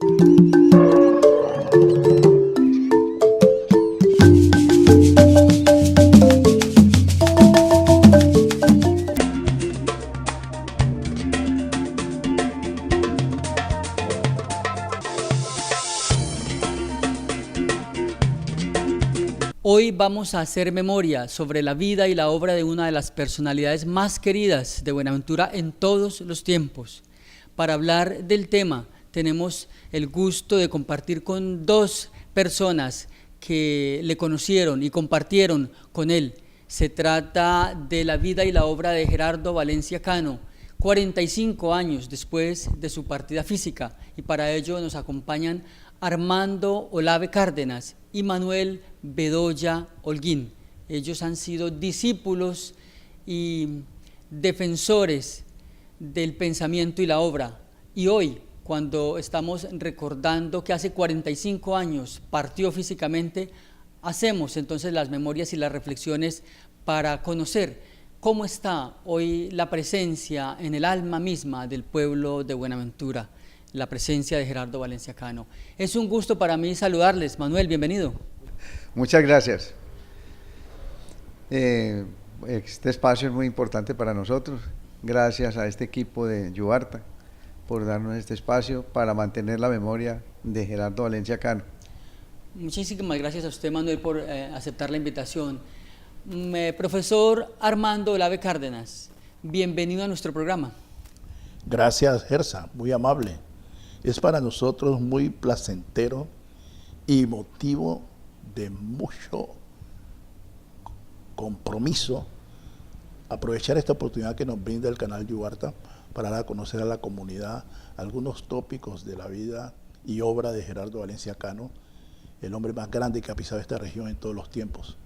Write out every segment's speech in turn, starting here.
Hoy vamos a hacer memoria sobre la vida y la obra de una de las personalidades más queridas de Buenaventura en todos los tiempos. Para hablar del tema tenemos el gusto de compartir con dos personas que le conocieron y compartieron con él. Se trata de la vida y la obra de Gerardo Valencia Cano, 45 años después de su partida física, y para ello nos acompañan Armando Olave Cárdenas y Manuel Bedoya Holguín. Ellos han sido discípulos y defensores del pensamiento y la obra, y hoy, cuando estamos recordando que hace 45 años partió físicamente, hacemos entonces las memorias y las reflexiones para conocer cómo está hoy la presencia en el alma misma del pueblo de Buenaventura, la presencia de Gerardo Valencia Cano. Es un gusto para mí saludarles. Manuel, bienvenido. Muchas gracias. Este espacio es muy importante para nosotros. Gracias a este equipo de Yubarta por darnos este espacio para mantener la memoria de Gerardo Valencia Cano. Muchísimas gracias a usted, Manuel, por aceptar la invitación. Profesor Armando Olave Cárdenas, bienvenido a nuestro programa. Gracias, Gersa, muy amable. Es para nosotros muy placentero y motivo de mucho compromiso aprovechar esta oportunidad que nos brinda el canal Yubarta para dar a conocer a la comunidad algunos tópicos de la vida y obra de Gerardo Valencia Cano, el hombre más grande que ha pisado esta región en todos los tiempos.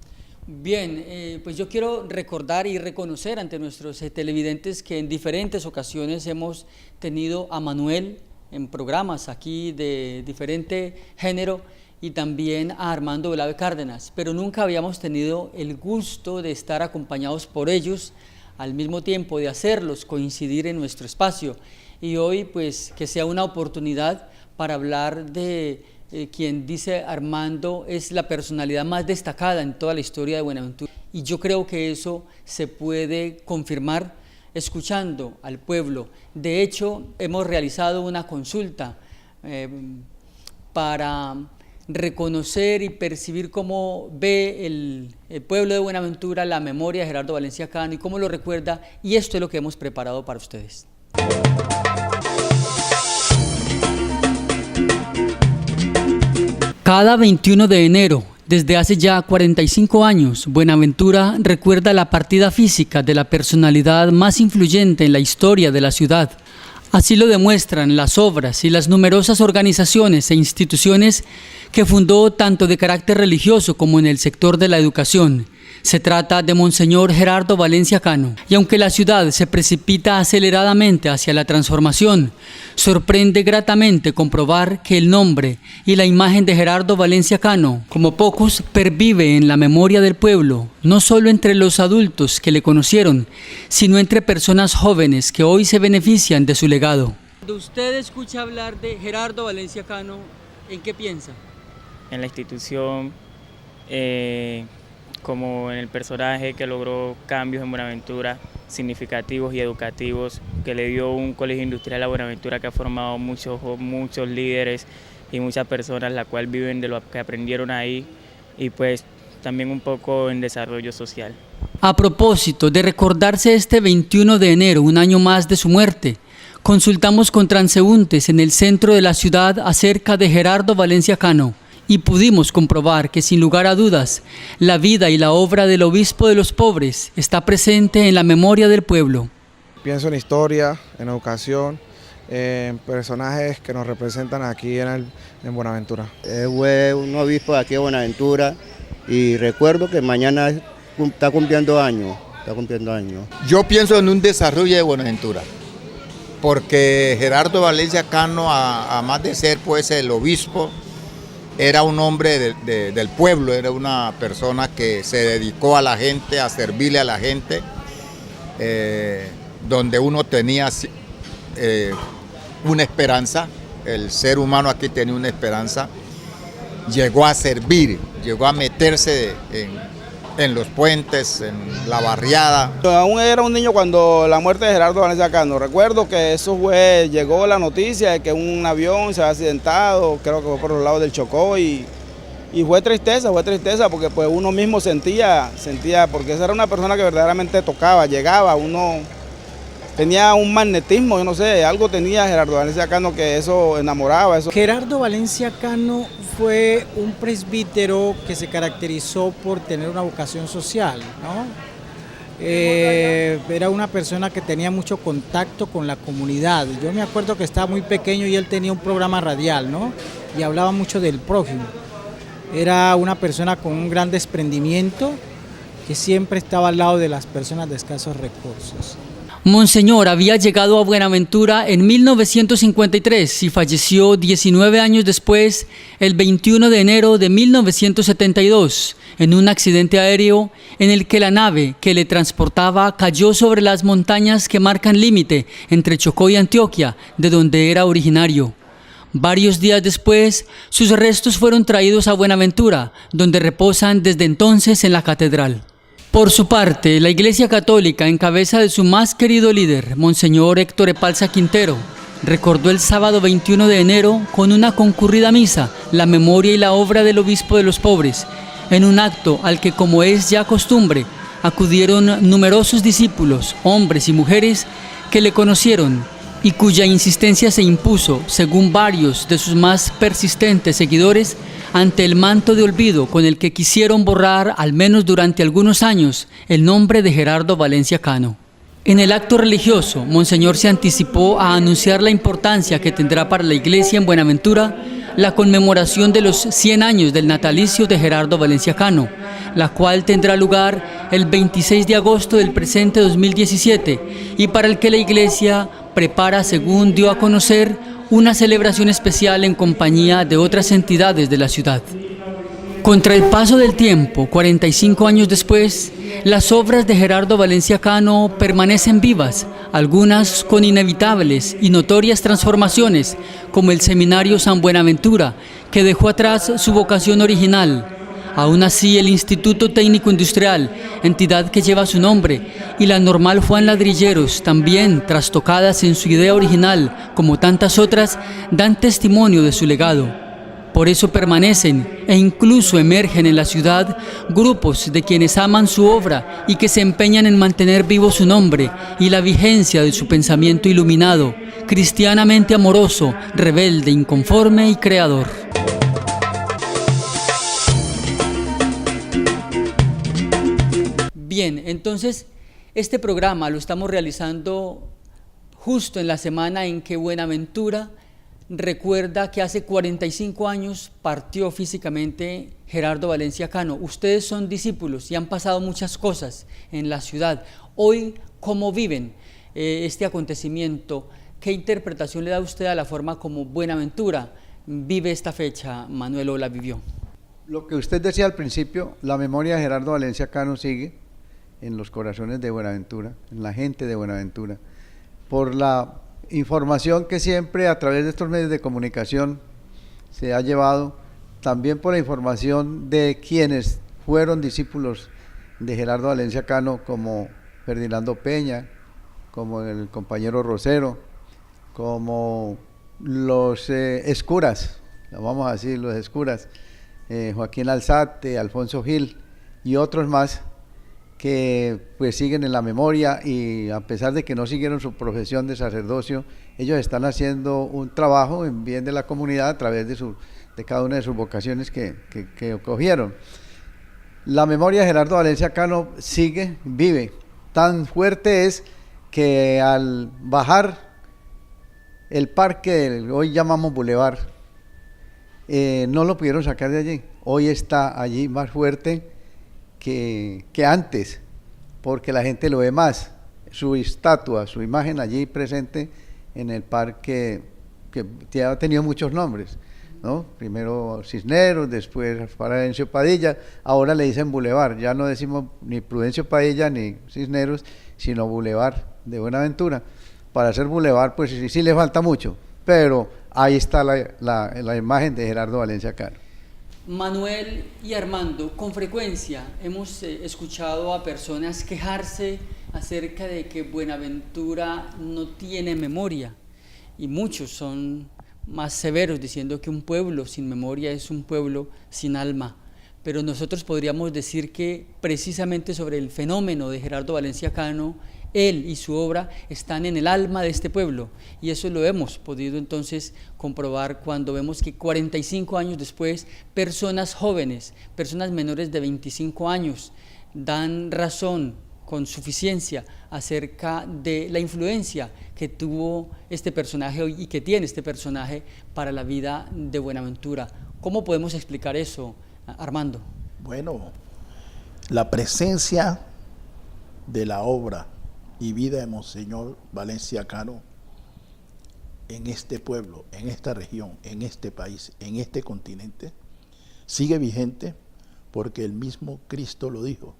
Bien, pues yo quiero recordar y reconocer ante nuestros televidentes que en diferentes ocasiones hemos tenido a Manuel en programas aquí de diferente género y también a Armando Olave Cárdenas, pero nunca habíamos tenido el gusto de estar acompañados por ellos al mismo tiempo, de hacerlos coincidir en nuestro espacio, y hoy pues que sea una oportunidad para hablar de quien dice Armando es la personalidad más destacada en toda la historia de Buenaventura, y yo creo que eso se puede confirmar escuchando al pueblo. De hecho, hemos realizado una consulta para reconocer y percibir cómo ve el pueblo de Buenaventura la memoria de Gerardo Valencia Cano y cómo lo recuerda, y esto es lo que hemos preparado para ustedes. Cada 21 de enero, desde hace ya 45 años, Buenaventura recuerda la partida física de la personalidad más influyente en la historia de la ciudad. Así lo demuestran las obras y las numerosas organizaciones e instituciones que fundó tanto de carácter religioso como en el sector de la educación. Se trata de Monseñor Gerardo Valencia Cano, y aunque la ciudad se precipita aceleradamente hacia la transformación, sorprende gratamente comprobar que el nombre y la imagen de Gerardo Valencia Cano, como pocos, pervive en la memoria del pueblo, no solo entre los adultos que le conocieron, sino entre personas jóvenes que hoy se benefician de su legado. Cuando usted escucha hablar de Gerardo Valencia Cano, ¿en qué piensa? En la institución, como en el personaje que logró cambios en Buenaventura significativos y educativos, que le dio un colegio industrial a Buenaventura que ha formado muchos líderes y muchas personas, la cual viven de lo que aprendieron ahí, y pues también un poco en desarrollo social. A propósito de recordarse este 21 de enero, un año más de su muerte, consultamos con transeúntes en el centro de la ciudad acerca de Gerardo Valencia Cano, y pudimos comprobar que sin lugar a dudas, la vida y la obra del obispo de los pobres está presente en la memoria del pueblo. Pienso en historia, en educación, en personajes que nos representan aquí en Buenaventura. Fue un obispo de aquí de Buenaventura y recuerdo que mañana está cumpliendo años. Yo pienso en un desarrollo de Buenaventura, porque Gerardo Valencia Cano, a más de ser pues el obispo, era un hombre del pueblo, era una persona que se dedicó a la gente, a servirle a la gente, donde uno tenía una esperanza el ser humano aquí tenía una esperanza, llegó a servir, llegó a meterse en los puentes, en la barriada. Aún era un niño cuando la muerte de Gerardo Valencia Cano. Recuerdo que eso llegó la noticia de que un avión se había accidentado, creo que fue por los lados del Chocó, y fue tristeza porque pues uno mismo sentía, porque esa era una persona que verdaderamente tocaba, llegaba, uno tenía un magnetismo, yo no sé, algo tenía Gerardo Valencia Cano que eso enamoraba. Gerardo Valencia Cano fue un presbítero que se caracterizó por tener una vocación social, ¿no? Era una persona que tenía mucho contacto con la comunidad. Yo me acuerdo que estaba muy pequeño y él tenía un programa radial, ¿no? Y hablaba mucho del prójimo. Era una persona con un gran desprendimiento que siempre estaba al lado de las personas de escasos recursos. Monseñor había llegado a Buenaventura en 1953 y falleció 19 años después, el 21 de enero de 1972, en un accidente aéreo en el que la nave que le transportaba cayó sobre las montañas que marcan límite entre Chocó y Antioquia, de donde era originario. Varios días después, sus restos fueron traídos a Buenaventura, donde reposan desde entonces en la catedral. Por su parte, la Iglesia Católica, en cabeza de su más querido líder, Monseñor Héctor Epalza Quintero, recordó el sábado 21 de enero con una concurrida misa la memoria y la obra del obispo de los pobres, en un acto al que, como es ya costumbre, acudieron numerosos discípulos, hombres y mujeres, que le conocieron y cuya insistencia se impuso, según varios de sus más persistentes seguidores, ante el manto de olvido con el que quisieron borrar, al menos durante algunos años, el nombre de Gerardo Valencia Cano. En el acto religioso, Monseñor se anticipó a anunciar la importancia que tendrá para la Iglesia en Buenaventura la conmemoración de los 100 años del natalicio de Gerardo Valencia Cano, la cual tendrá lugar el 26 de agosto del presente 2017 y para el que la Iglesia prepara, según dio a conocer, una celebración especial en compañía de otras entidades de la ciudad. Contra el paso del tiempo, 45 años después, las obras de Gerardo Valencia Cano permanecen vivas, algunas con inevitables y notorias transformaciones, como el Seminario San Buenaventura, que dejó atrás su vocación original. Aún así, el Instituto Técnico Industrial, entidad que lleva su nombre, y la Normal Juan Ladrilleros, también trastocadas en su idea original, como tantas otras, dan testimonio de su legado. Por eso permanecen e incluso emergen en la ciudad grupos de quienes aman su obra y que se empeñan en mantener vivo su nombre y la vigencia de su pensamiento iluminado, cristianamente amoroso, rebelde, inconforme y creador. Bien, entonces este programa lo estamos realizando justo en la semana en que Buenaventura recuerda que hace 45 años partió físicamente Gerardo Valencia Cano. Ustedes son discípulos y han pasado muchas cosas en la ciudad. Hoy, ¿cómo viven este acontecimiento? ¿Qué interpretación le da usted a la forma como Buenaventura vive esta fecha, Manuel, o la vivió? Lo que usted decía al principio, la memoria de Gerardo Valencia Cano sigue en los corazones de Buenaventura, en la gente de Buenaventura, por la información que siempre a través de estos medios de comunicación se ha llevado, también por la información de quienes fueron discípulos de Gerardo Valencia Cano, como Ferdinando Peña, como el compañero Rosero, como los escuras, vamos a decir los escuras, Joaquín Alzate, Alfonso Gil y otros más, que pues siguen en la memoria, y a pesar de que no siguieron su profesión de sacerdocio, ellos están haciendo un trabajo en bien de la comunidad a través de cada una de sus vocaciones que cogieron. La memoria de Gerardo Valencia Cano sigue, vive, tan fuerte es que al bajar el parque, hoy llamamos Boulevard, no lo pudieron sacar de allí. Hoy está allí más fuerte que antes, porque la gente lo ve más, su estatua, su imagen allí presente en el parque, que ha tenido muchos nombres, ¿no? Primero Cisneros, después Prudencio Padilla, ahora le dicen Boulevard, ya no decimos ni Prudencio Padilla ni Cisneros, sino Boulevard de Buenaventura. Para hacer Boulevard pues sí le falta mucho, pero ahí está la imagen de Gerardo Valencia Cano. Manuel y Armando, con frecuencia hemos escuchado a personas quejarse acerca de que Buenaventura no tiene memoria, y muchos son más severos diciendo que un pueblo sin memoria es un pueblo sin alma. Pero nosotros podríamos decir que precisamente sobre el fenómeno de Gerardo Valencia Cano, él y su obra están en el alma de este pueblo, y eso lo hemos podido entonces comprobar cuando vemos que 45 años después, personas jóvenes, personas menores de 25 años, dan razón con suficiencia acerca de la influencia que tuvo este personaje y que tiene este personaje para la vida de Buenaventura. ¿Cómo podemos explicar eso, Armando? Bueno, la presencia de la obra y vida de Monseñor Valencia Cano en este pueblo, en esta región, en este país, en este continente, sigue vigente porque el mismo Cristo lo dijo: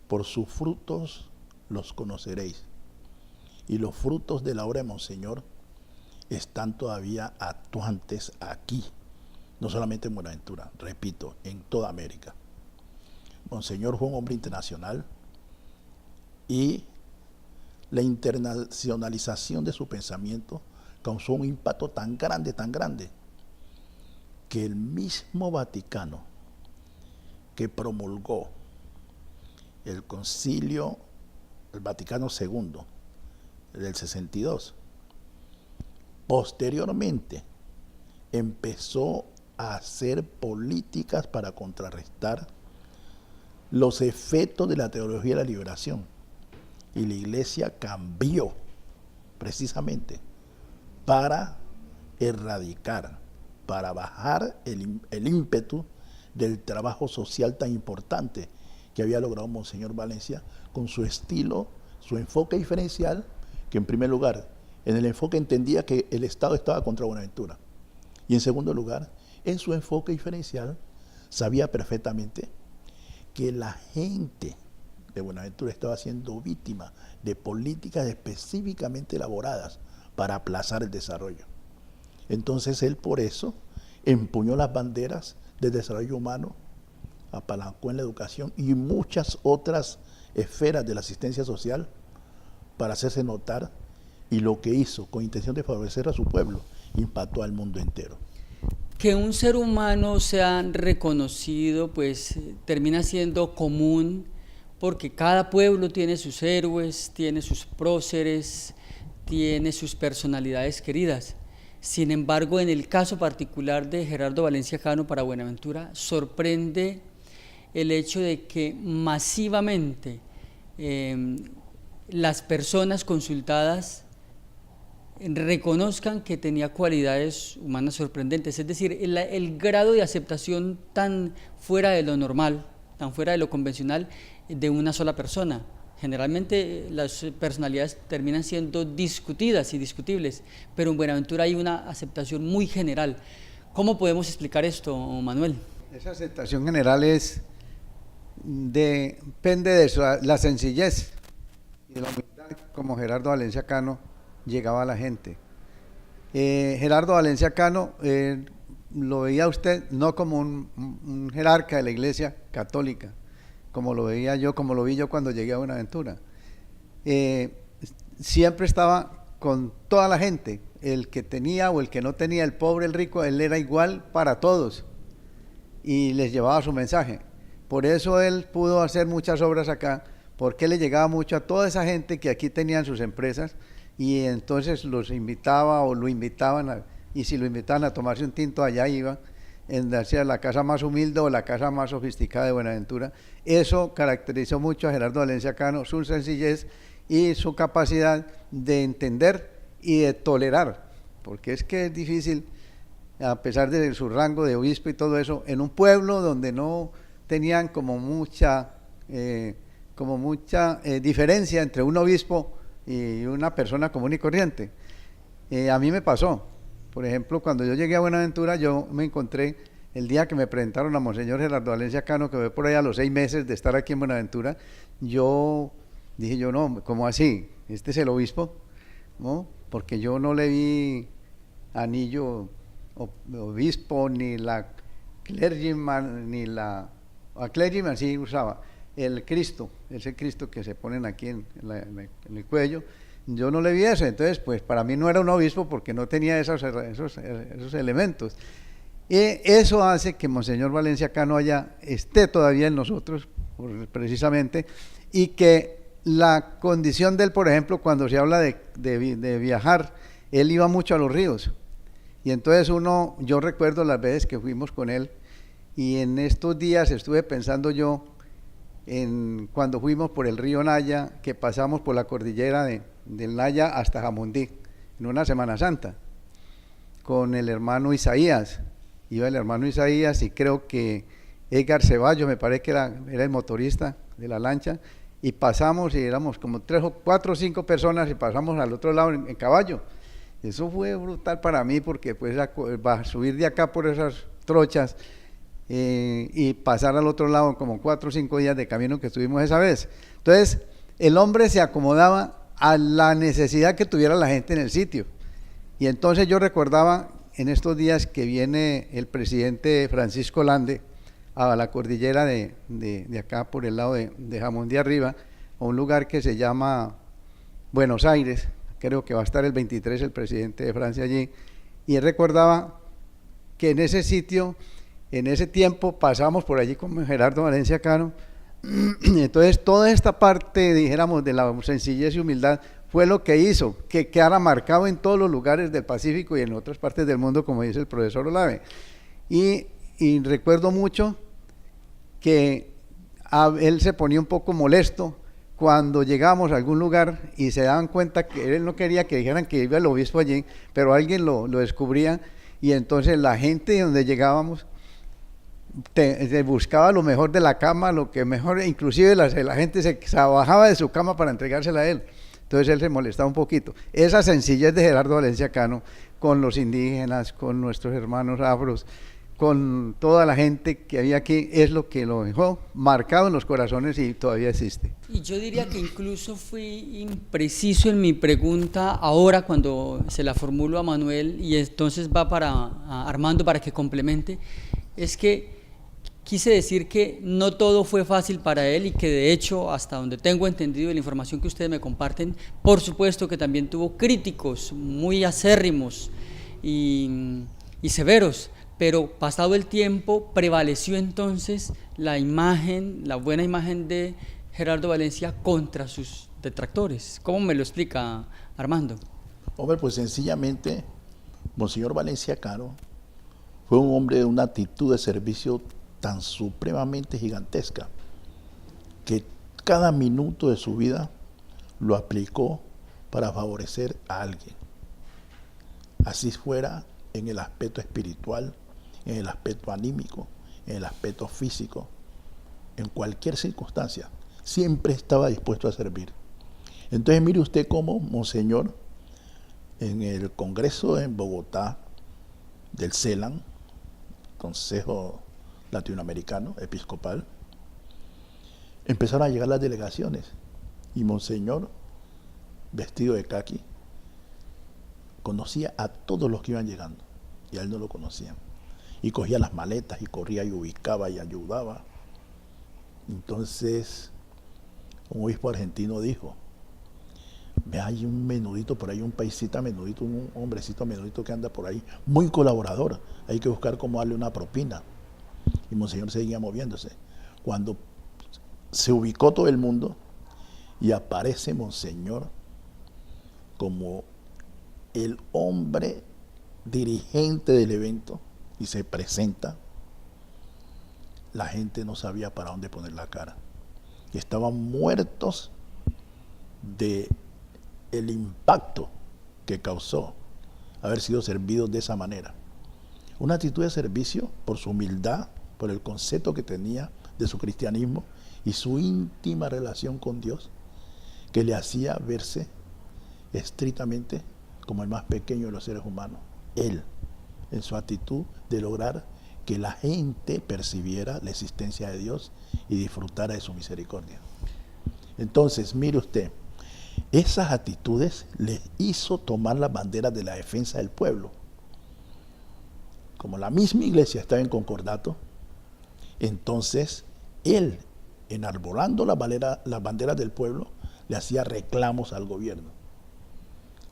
por sus frutos los conoceréis. Y los frutos de la obra de Monseñor están todavía actuantes aquí, no solamente en Buenaventura, repito, en toda América. Monseñor fue un hombre internacional, y la internacionalización de su pensamiento causó un impacto tan grande, que el mismo Vaticano, que promulgó el Concilio, el Vaticano II, del 62, posteriormente empezó a hacer políticas para contrarrestar los efectos de la teología de la liberación. Y la Iglesia cambió precisamente para erradicar, para bajar el ímpetu del trabajo social tan importante que había logrado Monseñor Valencia con su estilo, su enfoque diferencial, que en primer lugar, en el enfoque entendía que el Estado estaba contra Buenaventura, y en segundo lugar, en su enfoque diferencial, sabía perfectamente que la gente de Buenaventura estaba siendo víctima de políticas específicamente elaboradas para aplazar el desarrollo. Entonces él por eso empuñó las banderas del desarrollo humano, apalancó en la educación y muchas otras esferas de la asistencia social para hacerse notar, y lo que hizo con intención de favorecer a su pueblo impactó al mundo entero. Que un ser humano sea reconocido pues termina siendo común, porque cada pueblo tiene sus héroes, tiene sus próceres, tiene sus personalidades queridas. Sin embargo, en el caso particular de Gerardo Valencia Cano para Buenaventura, sorprende el hecho de que masivamente las personas consultadas reconozcan que tenía cualidades humanas sorprendentes, es decir, el grado de aceptación tan fuera de lo normal, tan fuera de lo convencional de una sola persona. Generalmente las personalidades terminan siendo discutidas y discutibles, pero en Buenaventura hay una aceptación muy general. ¿Cómo podemos explicar esto, Manuel? Esa aceptación general depende de la sencillez y de la humildad, como Gerardo Valencia Cano llegaba a la gente. Gerardo Valencia Cano lo veía usted no como un jerarca de la Iglesia Católica, como lo veía yo, como lo vi yo cuando llegué a Buenaventura. Siempre estaba con toda la gente, el que tenía o el que no tenía, el pobre, el rico, él era igual para todos y les llevaba su mensaje. Por eso él pudo hacer muchas obras acá, porque le llegaba mucho a toda esa gente que aquí tenían sus empresas, y entonces los invitaba o lo invitaban, y si lo invitaban a tomarse un tinto, allá iba, hacia la casa más humilde o la casa más sofisticada de Buenaventura. Eso caracterizó mucho a Gerardo Valencia Cano, su sencillez y su capacidad de entender y de tolerar, porque es que es difícil, a pesar de su rango de obispo y todo eso, en un pueblo donde no tenían como mucha diferencia entre un obispo y una persona común y corriente. A mí me pasó, por ejemplo, cuando yo llegué a Buenaventura, yo me encontré el día que me presentaron a Monseñor Gerardo Valencia Cano, que fue por ahí a los 6 meses de estar aquí en Buenaventura. Yo dije, no, ¿cómo así? ¿Este es el obispo? ¿No? Porque yo no le vi anillo obispo, ni la clergyman, a clergyman sí usaba, el Cristo, ese Cristo que se ponen aquí en el cuello, yo no le vi eso, entonces pues para mí no era un obispo porque no tenía esos elementos. Y eso hace que Monseñor Valencia Cano esté todavía en nosotros, precisamente, y que la condición de él, por ejemplo, cuando se habla de viajar, él iba mucho a los ríos, y entonces yo recuerdo las veces que fuimos con él, y en estos días estuve pensando yo en cuando fuimos por el río Naya, que pasamos por la cordillera del Naya hasta Jamundí, en una Semana Santa, con el hermano Isaías. Iba el hermano Isaías y creo que Edgar Ceballos, me parece que era el motorista de la lancha, y pasamos y éramos como 3 o 4 o 5 personas y pasamos al otro lado en caballo. Eso fue brutal para mí porque pues subir de acá por esas trochas y pasar al otro lado como 4 o 5 días de camino que estuvimos esa vez. Entonces el hombre se acomodaba a la necesidad que tuviera la gente en el sitio, y entonces yo recordaba en estos días que viene el presidente Francisco Lande a la cordillera de acá por el lado de Jamundí arriba, a un lugar que se llama Buenos Aires. Creo que va a estar el 23 el presidente de Francia allí, y él recordaba que en ese sitio, en ese tiempo pasamos por allí con Gerardo Valencia Cano. Entonces toda esta parte, dijéramos, de la sencillez y humildad fue lo que hizo que quedara marcado en todos los lugares del Pacífico y en otras partes del mundo, como dice el profesor Olave. Y recuerdo mucho que él se ponía un poco molesto cuando llegábamos a algún lugar y se daban cuenta que él no quería que dijeran que iba el obispo allí, pero alguien lo descubría, y entonces la gente donde llegábamos buscaba lo mejor de la cama, lo que mejor, inclusive la gente se bajaba de su cama para entregársela a él. Entonces él se molestaba un poquito. Esa sencillez de Gerardo Valencia Cano con los indígenas, con nuestros hermanos afros, con toda la gente que había aquí, es lo que lo dejó marcado en los corazones y todavía existe. Y yo diría que incluso fui impreciso en mi pregunta ahora cuando se la formulo a Manuel, y entonces va a Armando para que complemente. Es que quise decir que no todo fue fácil para él, y que de hecho, hasta donde tengo entendido de la información que ustedes me comparten, por supuesto que también tuvo críticos muy acérrimos y severos, pero pasado el tiempo prevaleció entonces la buena imagen de Gerardo Valencia contra sus detractores. ¿Cómo me lo explica Armando? Hombre, pues sencillamente, Monseñor Valencia Cano fue un hombre de una actitud de servicio tan supremamente gigantesca que cada minuto de su vida lo aplicó para favorecer a alguien. Así fuera en el aspecto espiritual, en el aspecto anímico, en el aspecto físico, en cualquier circunstancia, siempre estaba dispuesto a servir. Entonces mire usted cómo Monseñor, en el Congreso en Bogotá del CELAN, Consejo Latinoamericano Episcopal, empezaron a llegar las delegaciones, y Monseñor, vestido de caqui, conocía a todos los que iban llegando, y a él no lo conocían, y cogía las maletas y corría y ubicaba y ayudaba. Entonces un obispo argentino dijo: ve, hay un menudito por ahí, un paisita menudito, un hombrecito menudito que anda por ahí, muy colaborador, hay que buscar cómo darle una propina. Y Monseñor seguía moviéndose. Cuando se ubicó todo el mundo y aparece Monseñor como el hombre dirigente del evento y se presenta, la gente no sabía para dónde poner la cara. Estaban muertos de el impacto que causó haber sido servidos de esa manera. Una actitud de servicio por su humildad, por el concepto que tenía de su cristianismo y su íntima relación con Dios, que le hacía verse estrictamente como el más pequeño de los seres humanos. Él, en su actitud de lograr que la gente percibiera la existencia de Dios y disfrutara de su misericordia. Entonces, mire usted, esas actitudes les hizo tomar las banderas de la defensa del pueblo, como la misma iglesia estaba en concordato, entonces él, enarbolando las banderas del pueblo, le hacía reclamos al gobierno.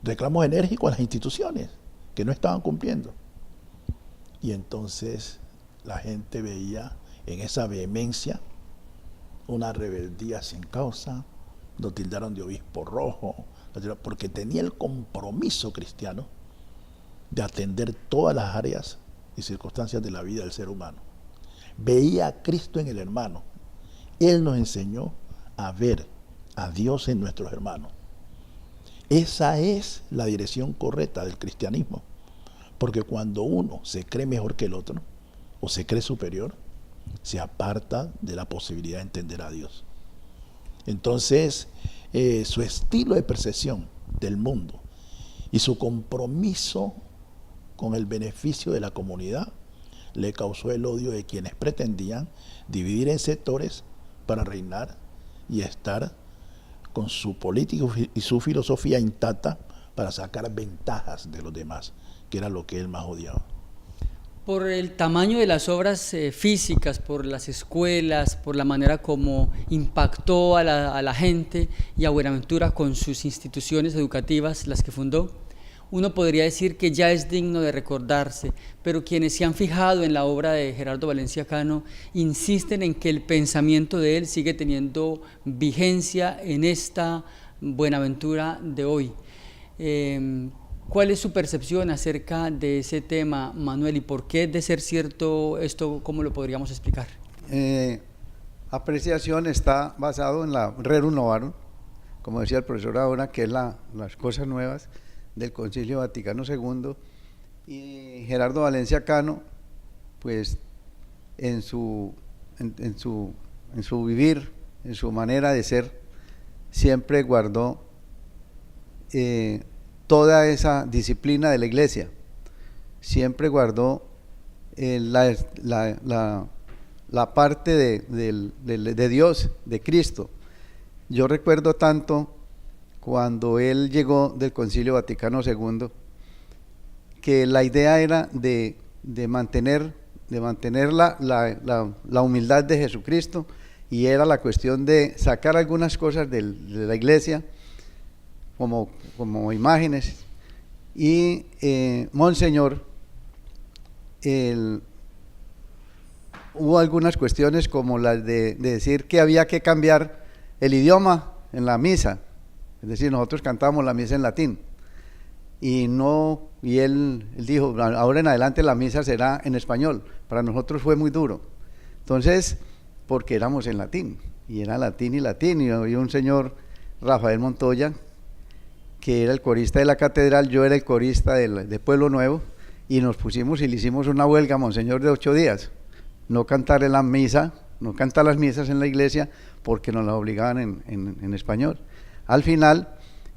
Reclamos enérgicos a las instituciones que no estaban cumpliendo. Y entonces la gente veía en esa vehemencia una rebeldía sin causa. Lo tildaron de obispo rojo, porque tenía el compromiso cristiano de atender todas las áreas y circunstancias de la vida del ser humano. Veía a Cristo en el hermano. Él nos enseñó a ver a Dios en nuestros hermanos. Esa es la dirección correcta del cristianismo, porque cuando uno se cree mejor que el otro o se cree superior, se aparta de la posibilidad de entender a Dios. Entonces, su estilo de percepción del mundo y su compromiso con el beneficio de la comunidad le causó el odio de quienes pretendían dividir en sectores para reinar y estar con su política y su filosofía intacta para sacar ventajas de los demás, que era lo que él más odiaba. Por el tamaño de las obras físicas, por las escuelas, por la manera como impactó a la gente y a Buenaventura con sus instituciones educativas, las que fundó, uno podría decir que ya es digno de recordarse, pero quienes se han fijado en la obra de Gerardo Valencia Cano insisten en que el pensamiento de él sigue teniendo vigencia en esta Buenaventura de hoy. ¿Cuál es su percepción acerca de ese tema, Manuel, y por qué, de ser cierto esto, cómo lo podríamos explicar? Apreciación está basado en la Rerum Novarum, como decía el profesor ahora, que es las cosas nuevas del Concilio Vaticano II, y Gerardo Valencia Cano, pues en su vivir, en su manera de ser, siempre guardó toda esa disciplina de la iglesia, siempre guardó la parte de Dios, de Cristo. Yo recuerdo tanto cuando él llegó del Concilio Vaticano II, que la idea era de mantener la humildad de Jesucristo, y era la cuestión de sacar algunas cosas de la iglesia como imágenes. Y Monseñor, hubo algunas cuestiones como las de decir que había que cambiar el idioma en la misa. Es decir, nosotros cantábamos la misa en latín, y él dijo, ahora en adelante la misa será en español. Para nosotros fue muy duro, entonces, porque éramos en latín, y era latín, y había un señor, Rafael Montoya, que era el corista de la catedral, yo era el corista de Pueblo Nuevo, y nos pusimos y le hicimos una huelga, Monseñor, de 8 días, no cantar en la misa, no cantar las misas en la iglesia, porque nos las obligaban en español. Al final,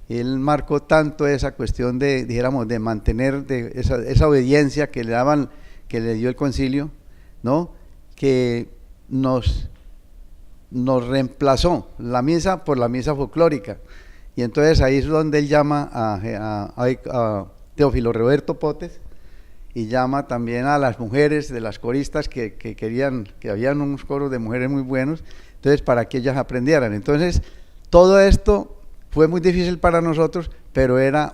él marcó tanto esa cuestión de mantener esa obediencia que le dio el concilio, ¿no?, que nos reemplazó la misa por la misa folclórica. Y entonces ahí es donde él llama a Teófilo Roberto Potes, y llama también a las mujeres de las coristas que habían unos coros de mujeres muy buenos, entonces para que ellas aprendieran. Entonces todo esto fue muy difícil para nosotros, pero era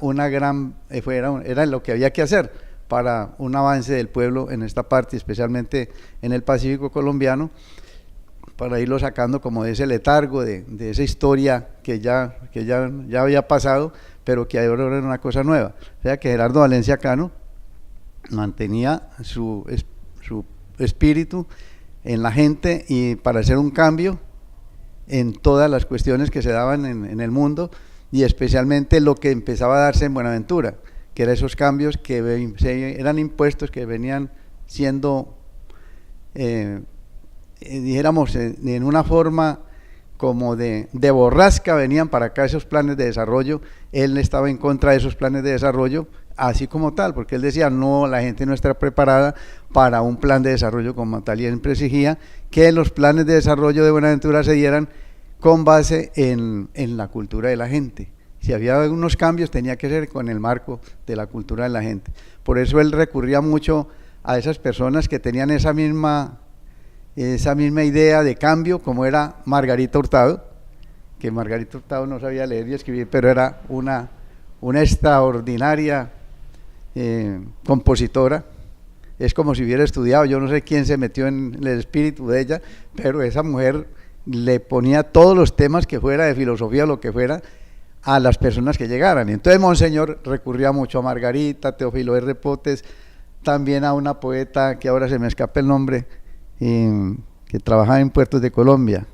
era lo que había que hacer para un avance del pueblo en esta parte, especialmente en el Pacífico colombiano, para irlo sacando como de ese letargo, de esa historia que ya había pasado, pero que ahora era una cosa nueva. O sea que Gerardo Valencia Cano mantenía su espíritu en la gente, y para hacer un cambio en todas las cuestiones que se daban en el mundo, y especialmente lo que empezaba a darse en Buenaventura, que eran esos cambios que eran impuestos que venían siendo, dijéramos, en una forma como de borrasca, venían para acá esos planes de desarrollo. Él estaba en contra de esos planes de desarrollo, así como tal, porque él decía, no, la gente no está preparada para un plan de desarrollo como tal, y él exigía que los planes de desarrollo de Buenaventura se dieran con base en la cultura de la gente. Si había unos cambios, tenía que ser con el marco de la cultura de la gente. Por eso él recurría mucho a esas personas que tenían esa misma idea de cambio, como era Margarita Hurtado, que Margarita Hurtado no sabía leer y escribir, pero era una extraordinaria compositora. Es como si hubiera estudiado, yo no sé quién se metió en el espíritu de ella, pero esa mujer le ponía todos los temas que fuera de filosofía o lo que fuera a las personas que llegaran. Y entonces Monseñor recurría mucho a Margarita, Teófilo R. Potes, también a una poeta que ahora se me escapa el nombre, que trabajaba en Puertos de Colombia,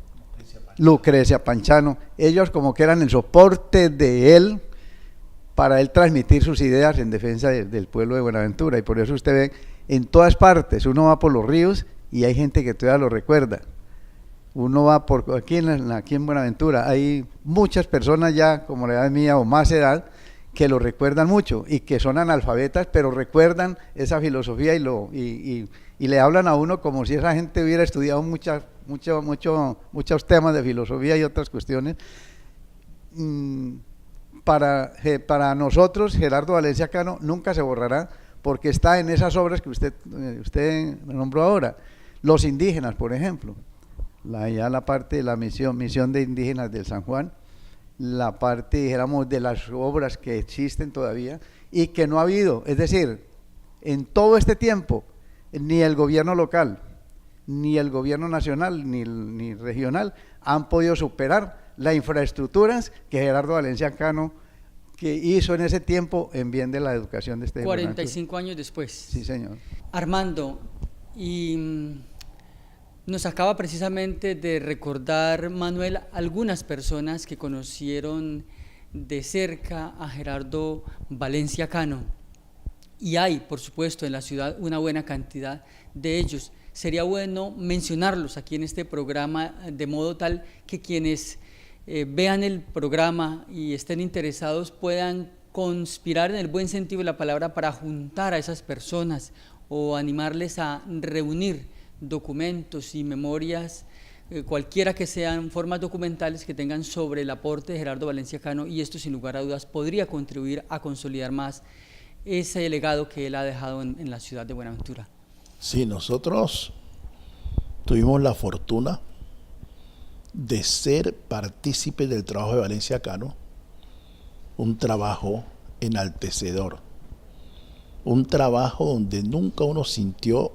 Lucrecia Panchano. Ellos como que eran el soporte de él para él transmitir sus ideas en defensa del pueblo de Buenaventura, y por eso usted ve en todas partes, uno va por los ríos y hay gente que todavía lo recuerda. Uno va aquí en Buenaventura, hay muchas personas ya como la edad mía o más edad que lo recuerdan mucho y que son analfabetas, pero recuerdan esa filosofía y le hablan a uno como si esa gente hubiera estudiado muchos temas de filosofía y otras cuestiones. Para nosotros, Gerardo Valencia Cano nunca se borrará, porque está en esas obras que usted nombró ahora. Los indígenas, por ejemplo, ya la parte de la misión de indígenas del San Juan, la parte, dijéramos, de las obras que existen todavía y que no ha habido, es decir, en todo este tiempo, ni el gobierno local, ni el gobierno nacional, ni regional han podido superar las infraestructuras que Gerardo Valencia Cano que hizo en ese tiempo en bien de la educación de este 45 años después. Sí, señor. Armando, y nos acaba precisamente de recordar, Manuel, algunas personas que conocieron de cerca a Gerardo Valencia Cano, y hay, por supuesto, en la ciudad una buena cantidad de ellos. Sería bueno mencionarlos aquí en este programa, de modo tal que quienes vean el programa y estén interesados puedan conspirar en el buen sentido de la palabra para juntar a esas personas o animarles a reunir documentos y memorias, cualquiera que sean, formas documentales que tengan sobre el aporte de Gerardo Valencia Cano, y esto sin lugar a dudas podría contribuir a consolidar más ese legado que él ha dejado en la ciudad de Buenaventura. Sí, nosotros tuvimos la fortuna de ser partícipes del trabajo de Valencia Cano, un trabajo enaltecedor, un trabajo donde nunca uno sintió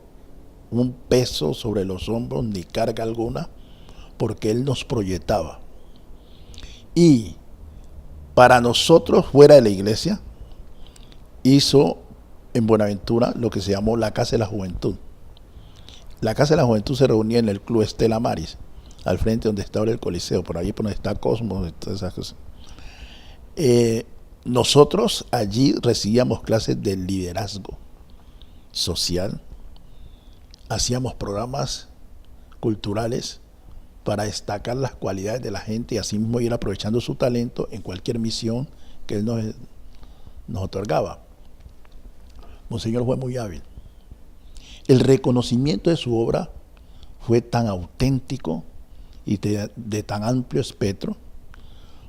un peso sobre los hombros ni carga alguna, porque él nos proyectaba. Y para nosotros, fuera de la iglesia, hizo en Buenaventura lo que se llamó la Casa de la Juventud. La Casa de la Juventud se reunía en el Club Estela Maris, al frente donde está ahora el Coliseo, por allí por donde está Cosmos, todas esas cosas. Nosotros allí recibíamos clases de liderazgo social, hacíamos programas culturales para destacar las cualidades de la gente y así mismo ir aprovechando su talento en cualquier misión que él nos otorgaba. Monseñor fue muy hábil. El reconocimiento de su obra fue tan auténtico y de tan amplio espectro,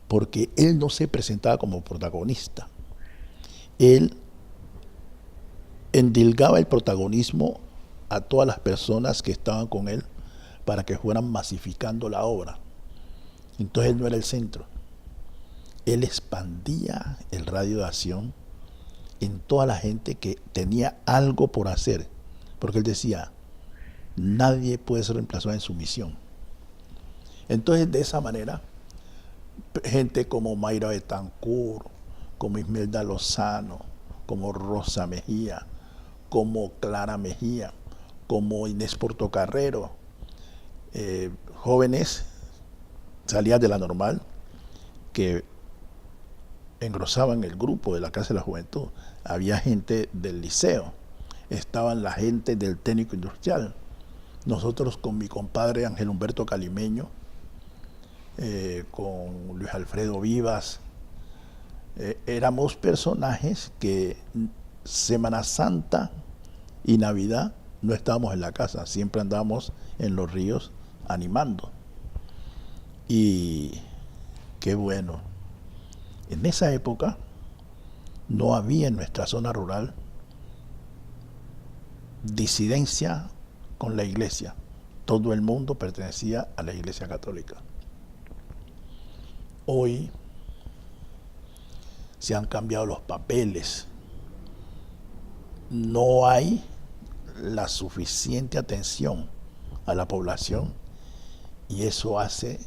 porque él no se presentaba como protagonista. Él endilgaba el protagonismo a todas las personas que estaban con él para que fueran masificando la obra. Entonces él no era el centro. Él expandía el radio de acción en toda la gente que tenía algo por hacer, porque él decía, nadie puede ser reemplazado en su misión. Entonces, de esa manera, gente como Mayra Betancourt, como Ismelda Lozano, como Rosa Mejía, como Clara Mejía, como Inés Portocarrero, jóvenes salidas de la normal que engrosaban el grupo de la Casa de la Juventud. Había gente del liceo, estaban la gente del técnico industrial. Nosotros con mi compadre Ángel Humberto Calimeño, con Luis Alfredo Vivas, éramos personajes que Semana Santa y Navidad no estábamos en la casa, siempre andábamos en los ríos animando. Y qué bueno, en esa época no había en nuestra zona rural disidencia con la iglesia. Todo el mundo pertenecía a la Iglesia Católica. Hoy se han cambiado los papeles. No hay la suficiente atención a la población y eso hace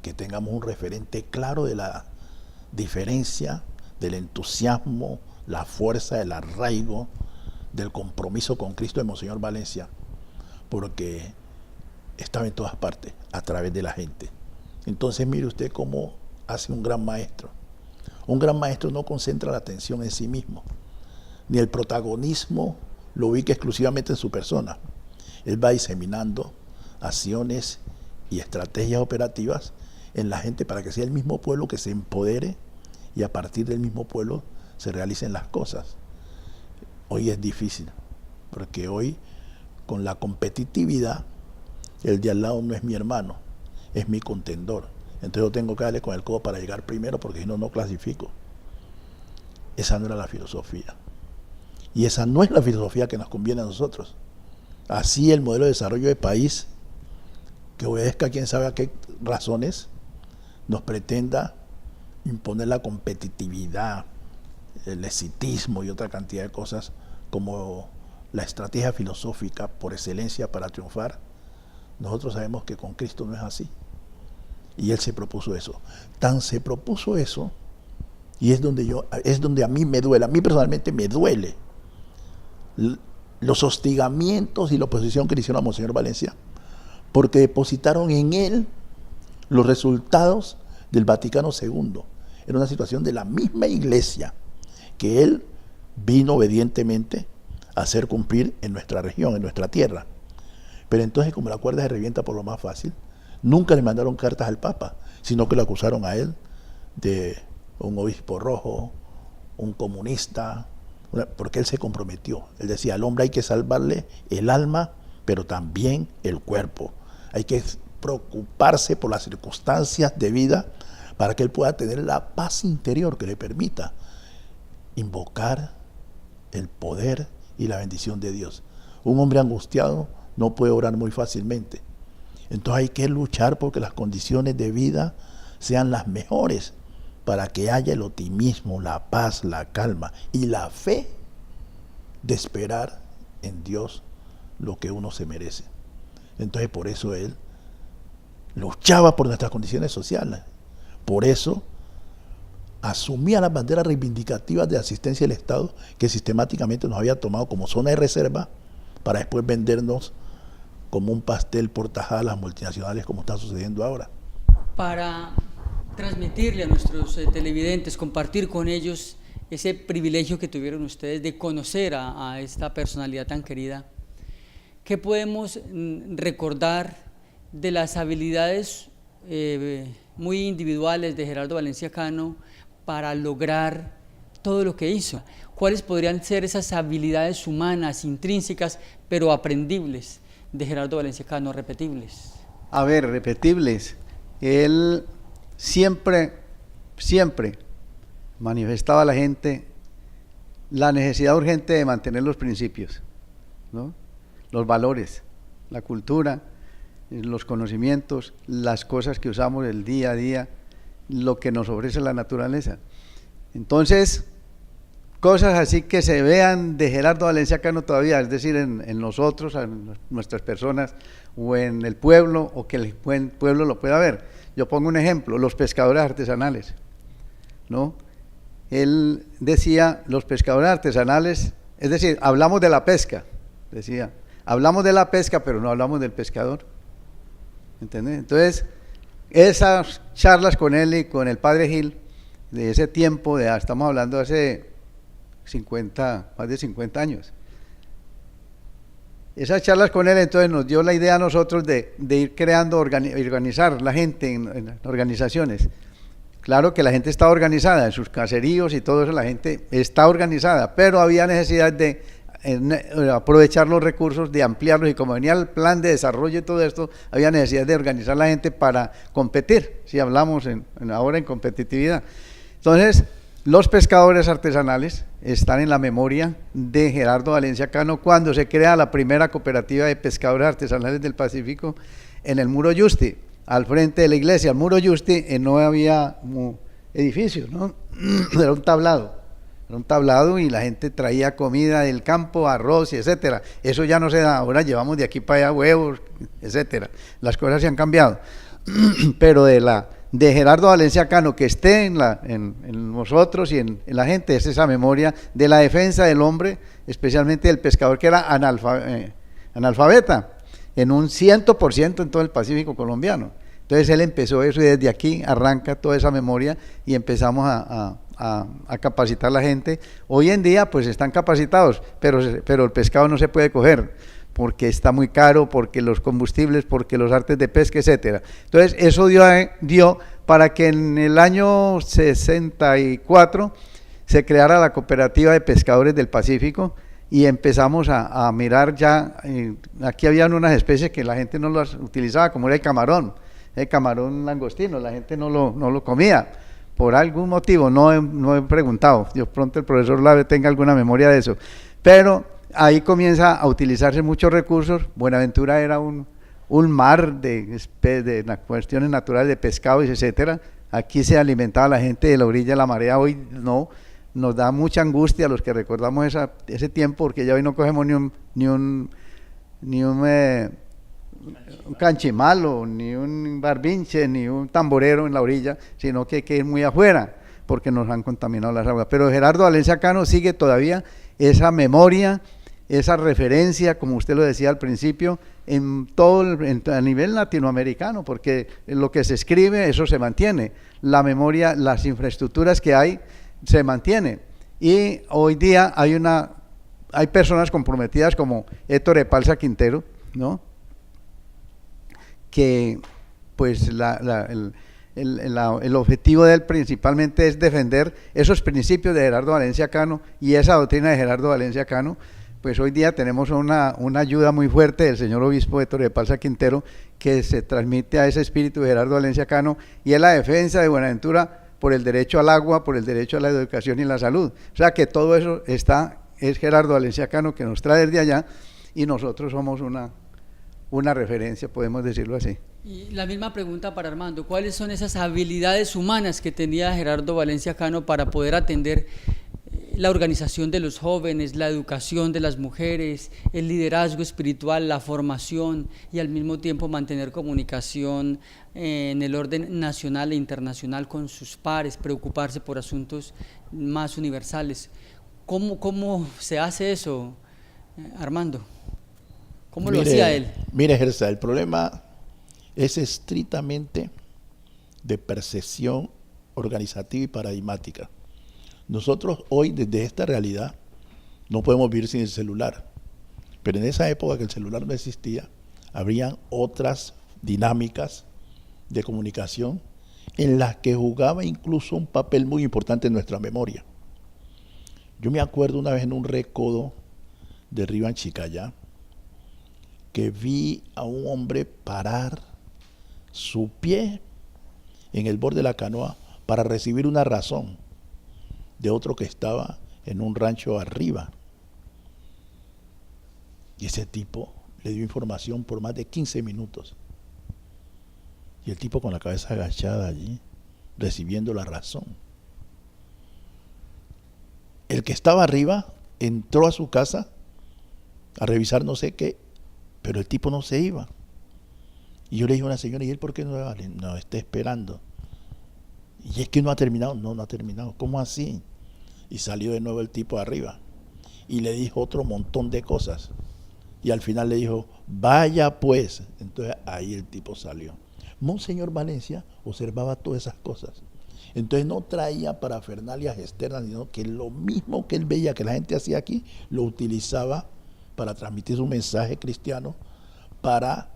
que tengamos un referente claro de la diferencia, del entusiasmo, la fuerza, el arraigo, del compromiso con Cristo de Monseñor Valencia, porque estaba en todas partes, a través de la gente. Entonces mire usted cómo hace un gran maestro. Un gran maestro no concentra la atención en sí mismo, ni el protagonismo lo ubica exclusivamente en su persona. Él va diseminando acciones y estrategias operativas en la gente para que sea el mismo pueblo que se empodere y a partir del mismo pueblo se realicen las cosas. Hoy es difícil, porque hoy con la competitividad, el de al lado no es mi hermano, es mi contendor. Entonces yo tengo que darle con el codo para llegar primero, porque si no, no clasifico. Esa no era la filosofía. Y esa no es la filosofía que nos conviene a nosotros. Así el modelo de desarrollo de país, que obedezca a quién sabe a qué razones, nos pretenda imponer la competitividad, el exitismo y otra cantidad de cosas como la estrategia filosófica por excelencia para triunfar. Nosotros sabemos que con Cristo no es así. Y Él se propuso eso. Tan se propuso eso, y es donde a mí me duele, a mí personalmente me duele los hostigamientos y la oposición que le hicieron a Monseñor Valencia, porque depositaron en él los resultados del Vaticano II. Era una situación de la misma iglesia que él vino obedientemente a hacer cumplir en nuestra región, en nuestra tierra. Pero entonces, como la cuerda se revienta por lo más fácil, nunca le mandaron cartas al Papa, sino que lo acusaron a él de un obispo rojo, un comunista, porque él se comprometió. Él decía, al hombre hay que salvarle el alma, pero también el cuerpo. Hay que preocuparse por las circunstancias de vida para que él pueda tener la paz interior que le permita invocar el poder y la bendición de Dios. Un hombre angustiado no puede orar muy fácilmente. Entonces hay que luchar porque las condiciones de vida sean las mejores para que haya el optimismo, la paz, la calma y la fe de esperar en Dios lo que uno se merece. Entonces por eso él luchaba por nuestras condiciones sociales. Por eso asumía las banderas reivindicativas de asistencia del Estado que sistemáticamente nos había tomado como zona de reserva para después vendernos como un pastel por tajada a las multinacionales, como está sucediendo ahora. Para transmitirle a nuestros televidentes, compartir con ellos ese privilegio que tuvieron ustedes de conocer a esta personalidad tan querida, ¿qué podemos recordar de las habilidades muy individuales de Gerardo Valencia Cano para lograr todo lo que hizo? ¿Cuáles podrían ser esas habilidades humanas, intrínsecas, pero aprendibles de Gerardo Valencia Cano, repetibles? A ver, repetibles. Él siempre manifestaba a la gente la necesidad urgente de mantener los principios, ¿no? Los valores, la cultura, los conocimientos, las cosas que usamos el día a día, lo que nos ofrece la naturaleza. Entonces, cosas así que se vean de Gerardo Valencia Cano todavía, es decir, en nosotros, en nuestras personas, o en el pueblo, o que el pueblo lo pueda ver. Yo pongo un ejemplo, los pescadores artesanales, ¿no? Él decía, los pescadores artesanales, es decir, hablamos de la pesca, decía, hablamos de la pesca, pero no hablamos del pescador, ¿entendés? Entonces, esas charlas con él y con el padre Gil, de ese tiempo, estamos hablando de hace más de 50 años, esas charlas con él entonces nos dio la idea a nosotros de ir creando, organizar la gente en organizaciones. Claro que la gente está organizada en sus caseríos y todo eso, la gente está organizada, pero había necesidad de aprovechar los recursos, de ampliarlos, y como venía el plan de desarrollo y todo esto, había necesidad de organizar la gente para competir, si hablamos ahora en competitividad. Entonces, Los pescadores artesanales están en la memoria de Gerardo Valencia Cano cuando se crea la primera cooperativa de pescadores artesanales del Pacífico en el Muro Yusti, al frente de la iglesia. El Muro Yusti no había edificios, ¿no? Era un tablado y la gente traía comida del campo, arroz y etcétera. Eso ya no se da, ahora llevamos de aquí para allá huevos, etcétera. Las cosas se han cambiado. Pero de Gerardo Valencia Cano, que esté en nosotros y en la gente, es esa memoria de la defensa del hombre, especialmente del pescador que era analfabeta, en un 100% en todo el Pacífico colombiano. Entonces él empezó eso y desde aquí arranca toda esa memoria y empezamos a capacitar a la gente. Hoy en día pues están capacitados, pero el pescado no se puede coger, porque está muy caro, porque los combustibles, porque los artes de pesca, etcétera. Entonces eso dio para que en el año 64 se creara la Cooperativa de Pescadores del Pacífico y empezamos a mirar ya, aquí habían unas especies que la gente no las utilizaba, como era el camarón langostino, la gente no lo comía, por algún motivo, no he preguntado, yo pronto el profesor Lave tenga alguna memoria de eso, pero ahí comienza a utilizarse muchos recursos. Buenaventura era un mar de cuestiones naturales de pescados, etcétera. Aquí se alimentaba la gente de la orilla de la marea, hoy no. Nos da mucha angustia a los que recordamos ese tiempo, porque ya hoy no cogemos ni un canchimalo, ni un barbinche, ni un tamborero en la orilla, sino que hay que ir muy afuera, porque nos han contaminado las aguas. Pero Gerardo Valencia Cano sigue todavía esa memoria, esa referencia, como usted lo decía al principio, en todo a nivel latinoamericano, porque lo que se escribe, eso se mantiene, la memoria, las infraestructuras que hay, se mantiene, y hoy día hay personas comprometidas como Héctor Epalza Quintero, ¿no? Que pues el objetivo de él principalmente es defender esos principios de Gerardo Valencia Cano y esa doctrina de Gerardo Valencia Cano. Pues hoy día tenemos una ayuda muy fuerte del señor obispo Héctor Epalza Quintero, que se transmite a ese espíritu de Gerardo Valencia Cano, y es la defensa de Buenaventura por el derecho al agua, por el derecho a la educación y la salud. O sea que todo eso es Gerardo Valencia Cano, que nos trae desde allá, y nosotros somos una referencia, podemos decirlo así. Y la misma pregunta para Armando, ¿cuáles son esas habilidades humanas que tenía Gerardo Valencia Cano para poder atender la organización de los jóvenes, la educación de las mujeres, el liderazgo espiritual, la formación, y al mismo tiempo mantener comunicación en el orden nacional e internacional con sus pares, preocuparse por asuntos más universales? ¿Cómo se hace eso, Armando? ¿Cómo lo hacía él? Mire, Gersa, el problema es estrictamente de percepción organizativa y paradigmática. Nosotros hoy, desde esta realidad, no podemos vivir sin el celular, pero en esa época que el celular no existía, habrían otras dinámicas de comunicación en las que jugaba incluso un papel muy importante en nuestra memoria. Yo me acuerdo una vez en un recodo de Río Anchicayá, que vi a un hombre parar su pie en el borde de la canoa para recibir una razón de otro que estaba en un rancho arriba. Y ese tipo le dio información por más de 15 minutos. Y el tipo con la cabeza agachada allí, recibiendo la razón. El que estaba arriba entró a su casa a revisar no sé qué, pero el tipo no se iba. Y yo le dije a una señora, ¿y él por qué no va? No, está esperando. Y es que no ha terminado. No ha terminado. ¿Cómo así? Y salió de nuevo el tipo arriba. Y le dijo otro montón de cosas. Y al final le dijo, vaya pues. Entonces ahí el tipo salió. Monseñor Valencia observaba todas esas cosas. Entonces no traía parafernalias externas, sino que lo mismo que él veía que la gente hacía aquí, lo utilizaba para transmitir su mensaje cristiano, para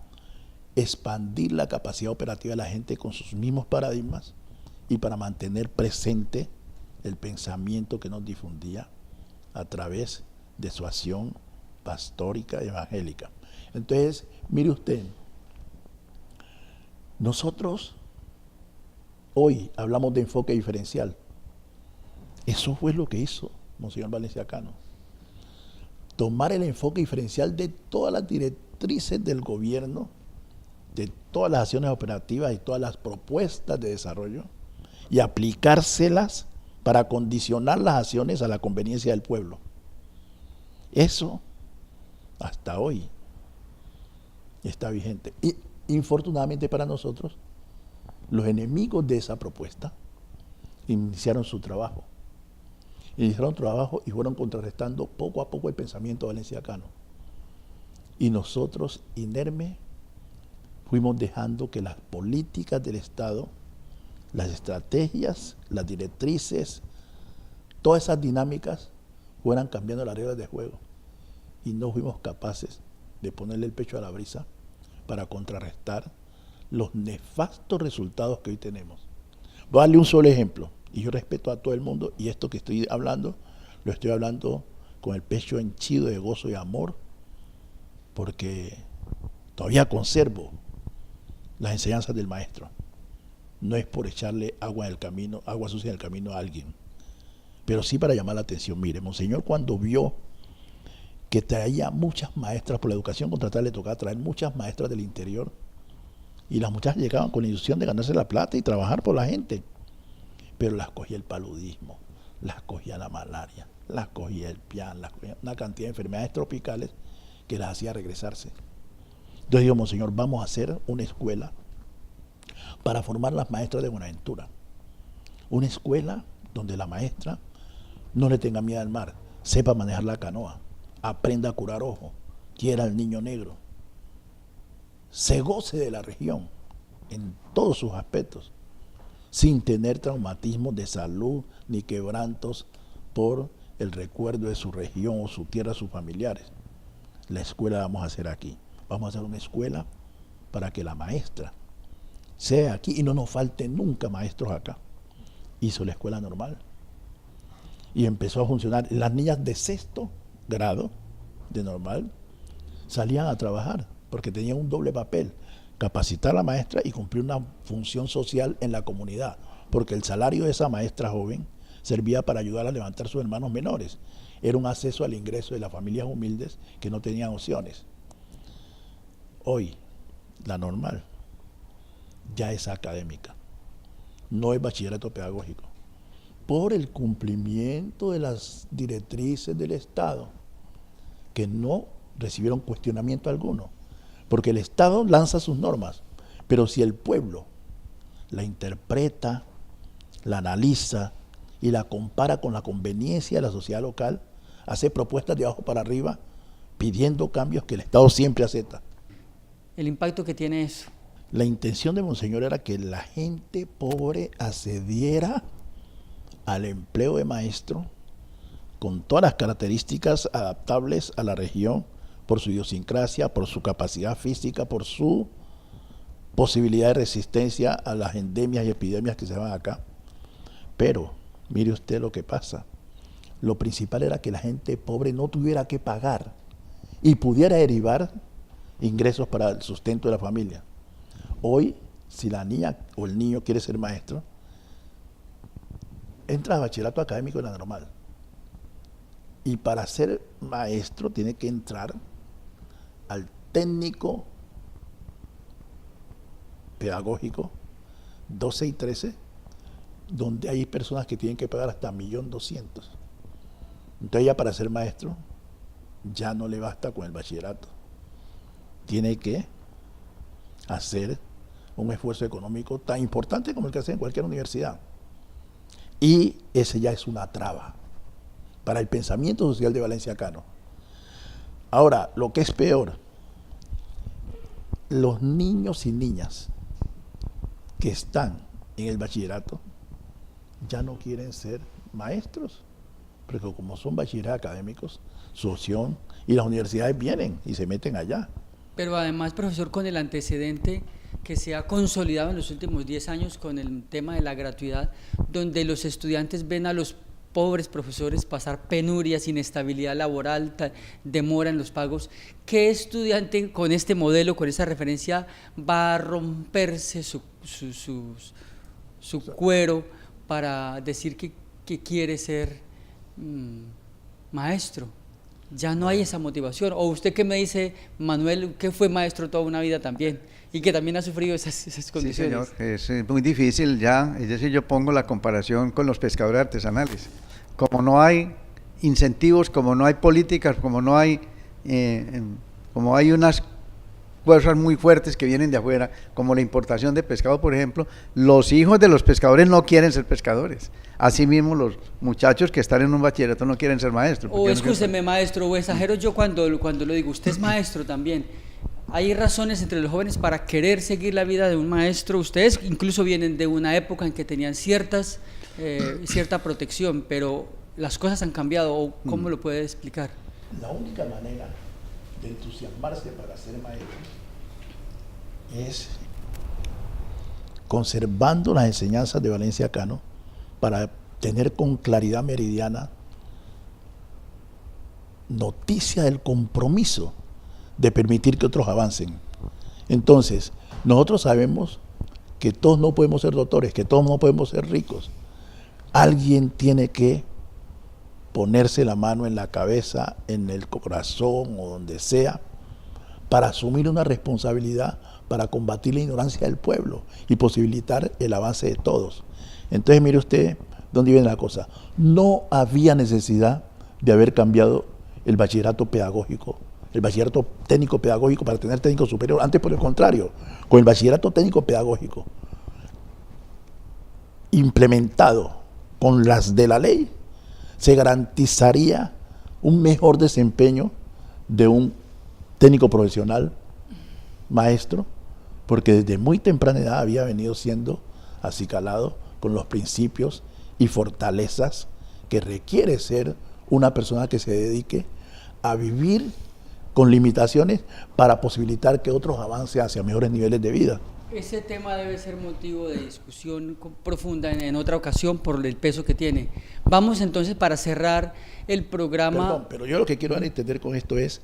expandir la capacidad operativa de la gente con sus mismos paradigmas y para mantener presente el pensamiento que nos difundía a través de su acción pastórica y evangélica. Entonces, mire usted, nosotros hoy hablamos de enfoque diferencial. Eso fue lo que hizo Monseñor Valencia Cano. Tomar el enfoque diferencial de todas las directrices del gobierno, de todas las acciones operativas y todas las propuestas de desarrollo y aplicárselas para condicionar las acciones a la conveniencia del pueblo. Eso, hasta hoy, está vigente. Y infortunadamente para nosotros, los enemigos de esa propuesta iniciaron su trabajo. Iniciaron trabajo y fueron contrarrestando poco a poco el pensamiento valenciano. Y nosotros, inermes, fuimos dejando que las políticas del Estado, las estrategias, las directrices, todas esas dinámicas fueran cambiando las reglas de juego. Y no fuimos capaces de ponerle el pecho a la brisa para contrarrestar los nefastos resultados que hoy tenemos. Voy a darle un solo ejemplo, y yo respeto a todo el mundo, y esto que estoy hablando, lo estoy hablando con el pecho henchido de gozo y amor, porque todavía conservo las enseñanzas del maestro. No es por echarle agua sucia en el camino a alguien, pero sí para llamar la atención. Mire, Monseñor, cuando vio que traía muchas maestras por la educación contratada, le tocaba traer muchas maestras del interior, y las muchachas llegaban con la ilusión de ganarse la plata y trabajar por la gente, pero las cogía el paludismo, las cogía la malaria, las cogía el pian, las cogía una cantidad de enfermedades tropicales que las hacía regresarse. Entonces digo, Monseñor, vamos a hacer una escuela para formar las maestras de Buenaventura. Una escuela donde la maestra no le tenga miedo al mar, sepa manejar la canoa, aprenda a curar ojo, quiera al niño negro, se goce de la región en todos sus aspectos, sin tener traumatismos de salud ni quebrantos por el recuerdo de su región o su tierra, sus familiares. La escuela la vamos a hacer aquí. Vamos a hacer una escuela para que la maestra sea aquí y no nos falte nunca maestros acá. Hizo la escuela normal y empezó a funcionar. Las niñas de 6º grado de normal salían a trabajar porque tenían un doble papel: capacitar a la maestra y cumplir una función social en la comunidad, porque el salario de esa maestra joven servía para ayudar a levantar a sus hermanos menores. Era un acceso al ingreso de las familias humildes que no tenían opciones. Hoy, la normal ya es académica, no es bachillerato pedagógico, por el cumplimiento de las directrices del Estado, que no recibieron cuestionamiento alguno, porque el Estado lanza sus normas, pero si el pueblo la interpreta, la analiza y la compara con la conveniencia de la sociedad local, hace propuestas de abajo para arriba, pidiendo cambios que el Estado siempre acepta. El impacto que tiene eso. La intención de Monseñor era que la gente pobre accediera al empleo de maestro con todas las características adaptables a la región, por su idiosincrasia, por su capacidad física, por su posibilidad de resistencia a las endemias y epidemias que se van acá. Pero, mire usted lo que pasa. Lo principal era que la gente pobre no tuviera que pagar y pudiera derivar ingresos para el sustento de la familia. Hoy, si la niña o el niño quiere ser maestro, entra a bachillerato académico en la normal. Y para ser maestro tiene que entrar al técnico pedagógico 12 y 13, donde hay personas que tienen que pagar hasta 1.200.000. Entonces ya para ser maestro ya no le basta con el bachillerato. Tiene que hacer un esfuerzo económico tan importante como el que hace en cualquier universidad. Y ese ya es una traba para el pensamiento social de Valencia Cano. Ahora, lo que es peor, los niños y niñas que están en el bachillerato ya no quieren ser maestros, porque como son bachilleres académicos, su opción, y las universidades vienen y se meten allá. Pero además, profesor, con el antecedente que se ha consolidado en los últimos 10 años con el tema de la gratuidad, donde los estudiantes ven a los pobres profesores pasar penurias, inestabilidad laboral, demora en los pagos, ¿qué estudiante con este modelo, con esa referencia, va a romperse su cuero para decir que que quiere ser maestro. Ya no hay esa motivación. O usted que me dice, Manuel, que fue maestro toda una vida también y que también ha sufrido esas condiciones. Sí, señor, es muy difícil ya, es decir, yo pongo la comparación con los pescadores artesanales. Como no hay incentivos, como no hay políticas, como hay unas fuerzas muy fuertes que vienen de afuera, como la importación de pescado, por ejemplo, los hijos de los pescadores no quieren ser pescadores. Asimismo, los muchachos que están en un bachillerato no quieren ser maestros. O escúcheme, maestro, o exagero yo cuando lo digo, usted es maestro también. Hay razones entre los jóvenes para querer seguir la vida de un maestro. Ustedes incluso vienen de una época en que tenían cierta protección, pero las cosas han cambiado. ¿O cómo lo puede explicar? La única manera de entusiasmarse para ser maestro es conservando las enseñanzas de Valencia Cano para tener con claridad meridiana noticia del compromiso de permitir que otros avancen. Entonces, nosotros sabemos que todos no podemos ser doctores, que todos no podemos ser ricos. Alguien tiene que ponerse la mano en la cabeza, en el corazón o donde sea, para asumir una responsabilidad para combatir la ignorancia del pueblo y posibilitar el avance de todos. Entonces, mire usted dónde viene la cosa. No había necesidad de haber cambiado el bachillerato pedagógico, el bachillerato técnico pedagógico para tener técnico superior. Antes, por el contrario, con el bachillerato técnico pedagógico implementado con las de la ley, se garantizaría un mejor desempeño de un técnico profesional maestro, porque desde muy temprana edad había venido siendo acicalado con los principios y fortalezas que requiere ser una persona que se dedique a vivir con limitaciones para posibilitar que otros avancen hacia mejores niveles de vida. Ese tema debe ser motivo de discusión profunda en otra ocasión por el peso que tiene. Vamos entonces para cerrar el programa. Perdón, pero yo lo que quiero dar a entender con esto es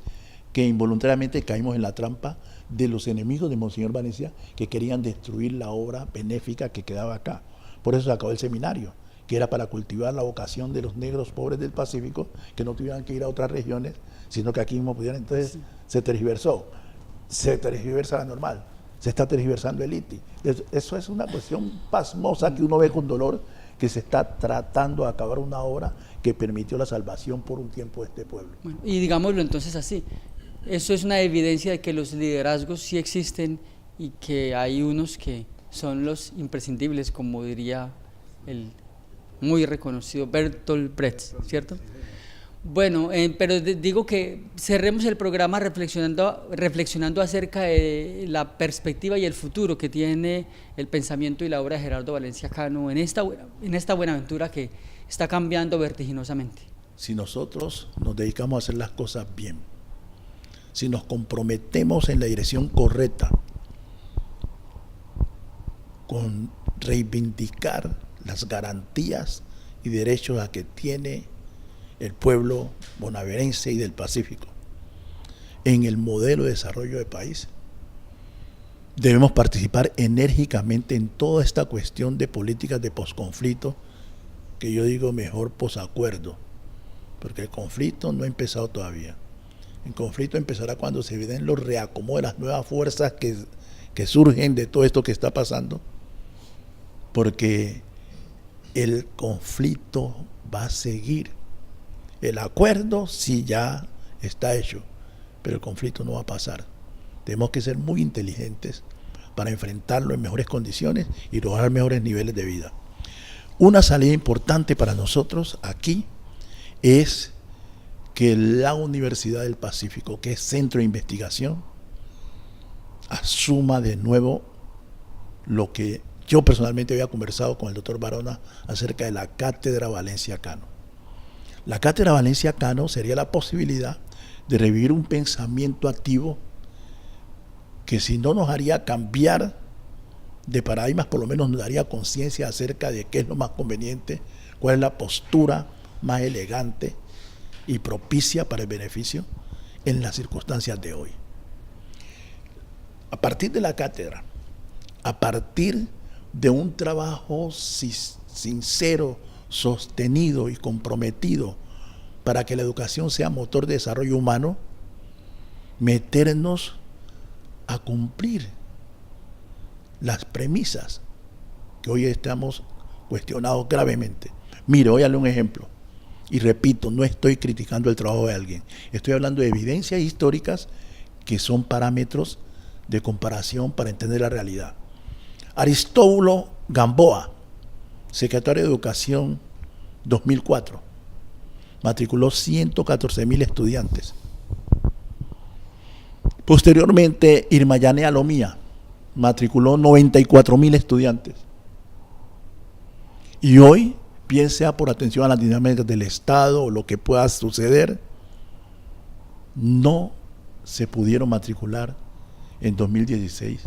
que involuntariamente caímos en la trampa de los enemigos de Monseñor Valencia que querían destruir la obra benéfica que quedaba acá. Por eso se acabó el seminario, que era para cultivar la vocación de los negros pobres del Pacífico, que no tuvieran que ir a otras regiones, sino que aquí mismo pudieran. Entonces sí, se tergiversa la normal, se está tergiversando el ITI. Eso es una cuestión pasmosa que uno ve con dolor, que se está tratando de acabar una obra que permitió la salvación por un tiempo de este pueblo. Bueno, y digámoslo entonces así, eso es una evidencia de que los liderazgos sí existen y que hay unos que son los imprescindibles, como diría el muy reconocido Bertolt Brecht, ¿cierto? Bueno, pero digo que cerremos el programa reflexionando acerca de la perspectiva y el futuro que tiene el pensamiento y la obra de Gerardo Valencia Cano en esta Buenaventura que está cambiando vertiginosamente. Si nosotros nos dedicamos a hacer las cosas bien, si nos comprometemos en la dirección correcta con reivindicar las garantías y derechos a que tiene el pueblo bonaerense y del Pacífico en el modelo de desarrollo del país, debemos participar enérgicamente en toda esta cuestión de políticas de posconflicto, que yo digo mejor posacuerdo, porque el conflicto no ha empezado todavía. El conflicto empezará cuando se den los reacomodos de las nuevas fuerzas que surgen de todo esto que está pasando, porque el conflicto va a seguir. El acuerdo sí ya está hecho, pero el conflicto no va a pasar. Tenemos que ser muy inteligentes para enfrentarlo en mejores condiciones y lograr mejores niveles de vida. Una salida importante para nosotros aquí es que la Universidad del Pacífico, que es centro de investigación, asuma de nuevo lo que yo personalmente había conversado con el doctor Barona acerca de la Cátedra Valencia Cano. La Cátedra Valencia Cano sería la posibilidad de revivir un pensamiento activo que, si no nos haría cambiar de paradigmas, por lo menos nos daría conciencia acerca de qué es lo más conveniente, cuál es la postura más elegante y propicia para el beneficio en las circunstancias de hoy. A partir de la cátedra, a partir de un trabajo sincero sostenido y comprometido para que la educación sea motor de desarrollo humano, meternos a cumplir las premisas que hoy estamos cuestionados gravemente. Mire, voy a darle un ejemplo. Y repito, no estoy criticando el trabajo de alguien. Estoy hablando de evidencias históricas que son parámetros de comparación para entender la realidad. Aristóbulo Gamboa, secretario de Educación 2004, matriculó 114.000 estudiantes. Posteriormente, Irmayane Alomía matriculó 94.000 estudiantes. Y hoy, bien sea por atención a las dinámicas del Estado o lo que pueda suceder, no se pudieron matricular en 2016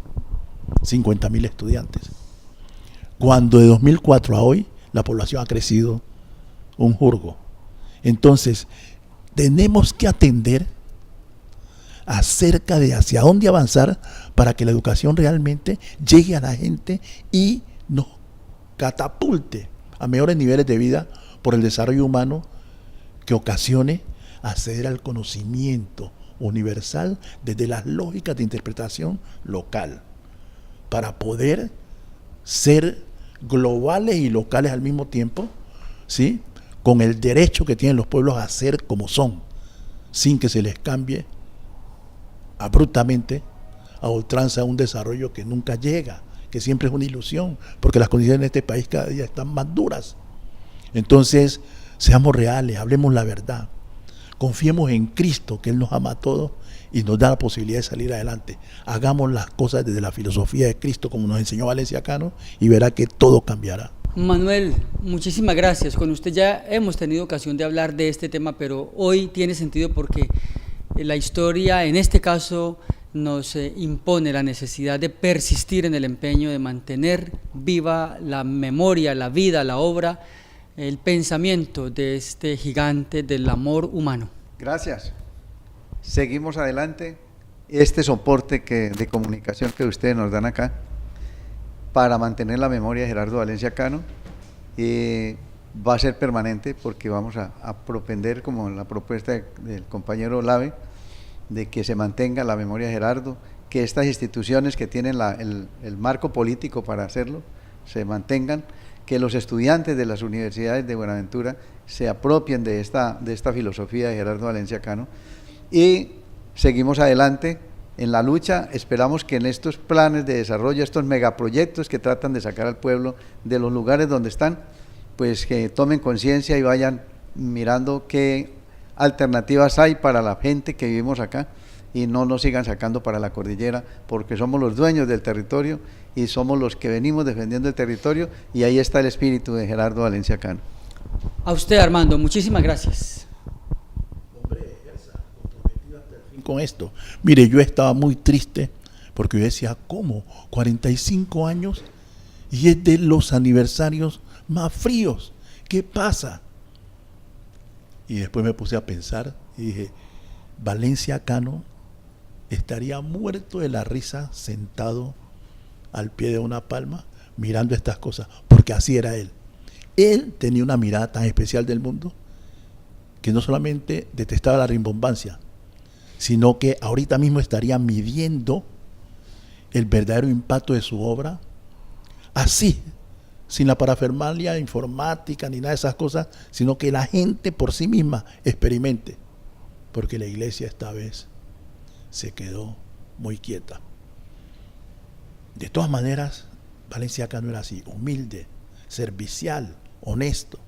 50.000 estudiantes. Cuando de 2004 a hoy la población ha crecido un jurgo. Entonces, tenemos que atender acerca de hacia dónde avanzar para que la educación realmente llegue a la gente y nos catapulte a mejores niveles de vida por el desarrollo humano que ocasione acceder al conocimiento universal desde las lógicas de interpretación local, para poder ser globales y locales al mismo tiempo, ¿sí?, con el derecho que tienen los pueblos a ser como son, sin que se les cambie abruptamente a ultranza un desarrollo que nunca llega, que siempre es una ilusión, porque las condiciones en este país cada día están más duras. Entonces, seamos reales, hablemos la verdad, confiemos en Cristo, que Él nos ama a todos y nos da la posibilidad de salir adelante. Hagamos las cosas desde la filosofía de Cristo, como nos enseñó Valencia Cano, y verá que todo cambiará. Manuel, muchísimas gracias. Con usted ya hemos tenido ocasión de hablar de este tema, pero hoy tiene sentido porque la historia, en este caso, nos impone la necesidad de persistir en el empeño de mantener viva la memoria, la vida, la obra, el pensamiento de este gigante del amor humano. Gracias. Seguimos adelante. Este soporte de comunicación que ustedes nos dan acá para mantener la memoria de Gerardo Valencia Cano va a ser permanente, porque vamos a propender, como la propuesta del compañero Lave, de que se mantenga la memoria de Gerardo, que estas instituciones que tienen el marco político para hacerlo se mantengan, que los estudiantes de las universidades de Buenaventura se apropien de esta filosofía de Gerardo Valencia Cano, y seguimos adelante en la lucha. Esperamos que en estos planes de desarrollo, estos megaproyectos que tratan de sacar al pueblo de los lugares donde están, pues que tomen conciencia y vayan mirando qué alternativas hay para la gente que vivimos acá, y no nos sigan sacando para la cordillera, porque somos los dueños del territorio y somos los que venimos defendiendo el territorio, y ahí está el espíritu de Gerardo Valencia Cano. A usted, Armando, muchísimas gracias. Con esto, mire, yo estaba muy triste porque yo decía, ¿cómo? 45 años y es de los aniversarios más fríos, ¿qué pasa? Y después me puse a pensar y dije, Valencia Cano estaría muerto de la risa sentado al pie de una palma mirando estas cosas, porque así era él. Él tenía una mirada tan especial del mundo que no solamente detestaba la rimbombancia, sino que ahorita mismo estaría midiendo el verdadero impacto de su obra, así, sin la parafernalia informática ni nada de esas cosas, sino que la gente por sí misma experimente, porque la iglesia esta vez se quedó muy quieta. De todas maneras, Valencia Cano era así, humilde, servicial, honesto,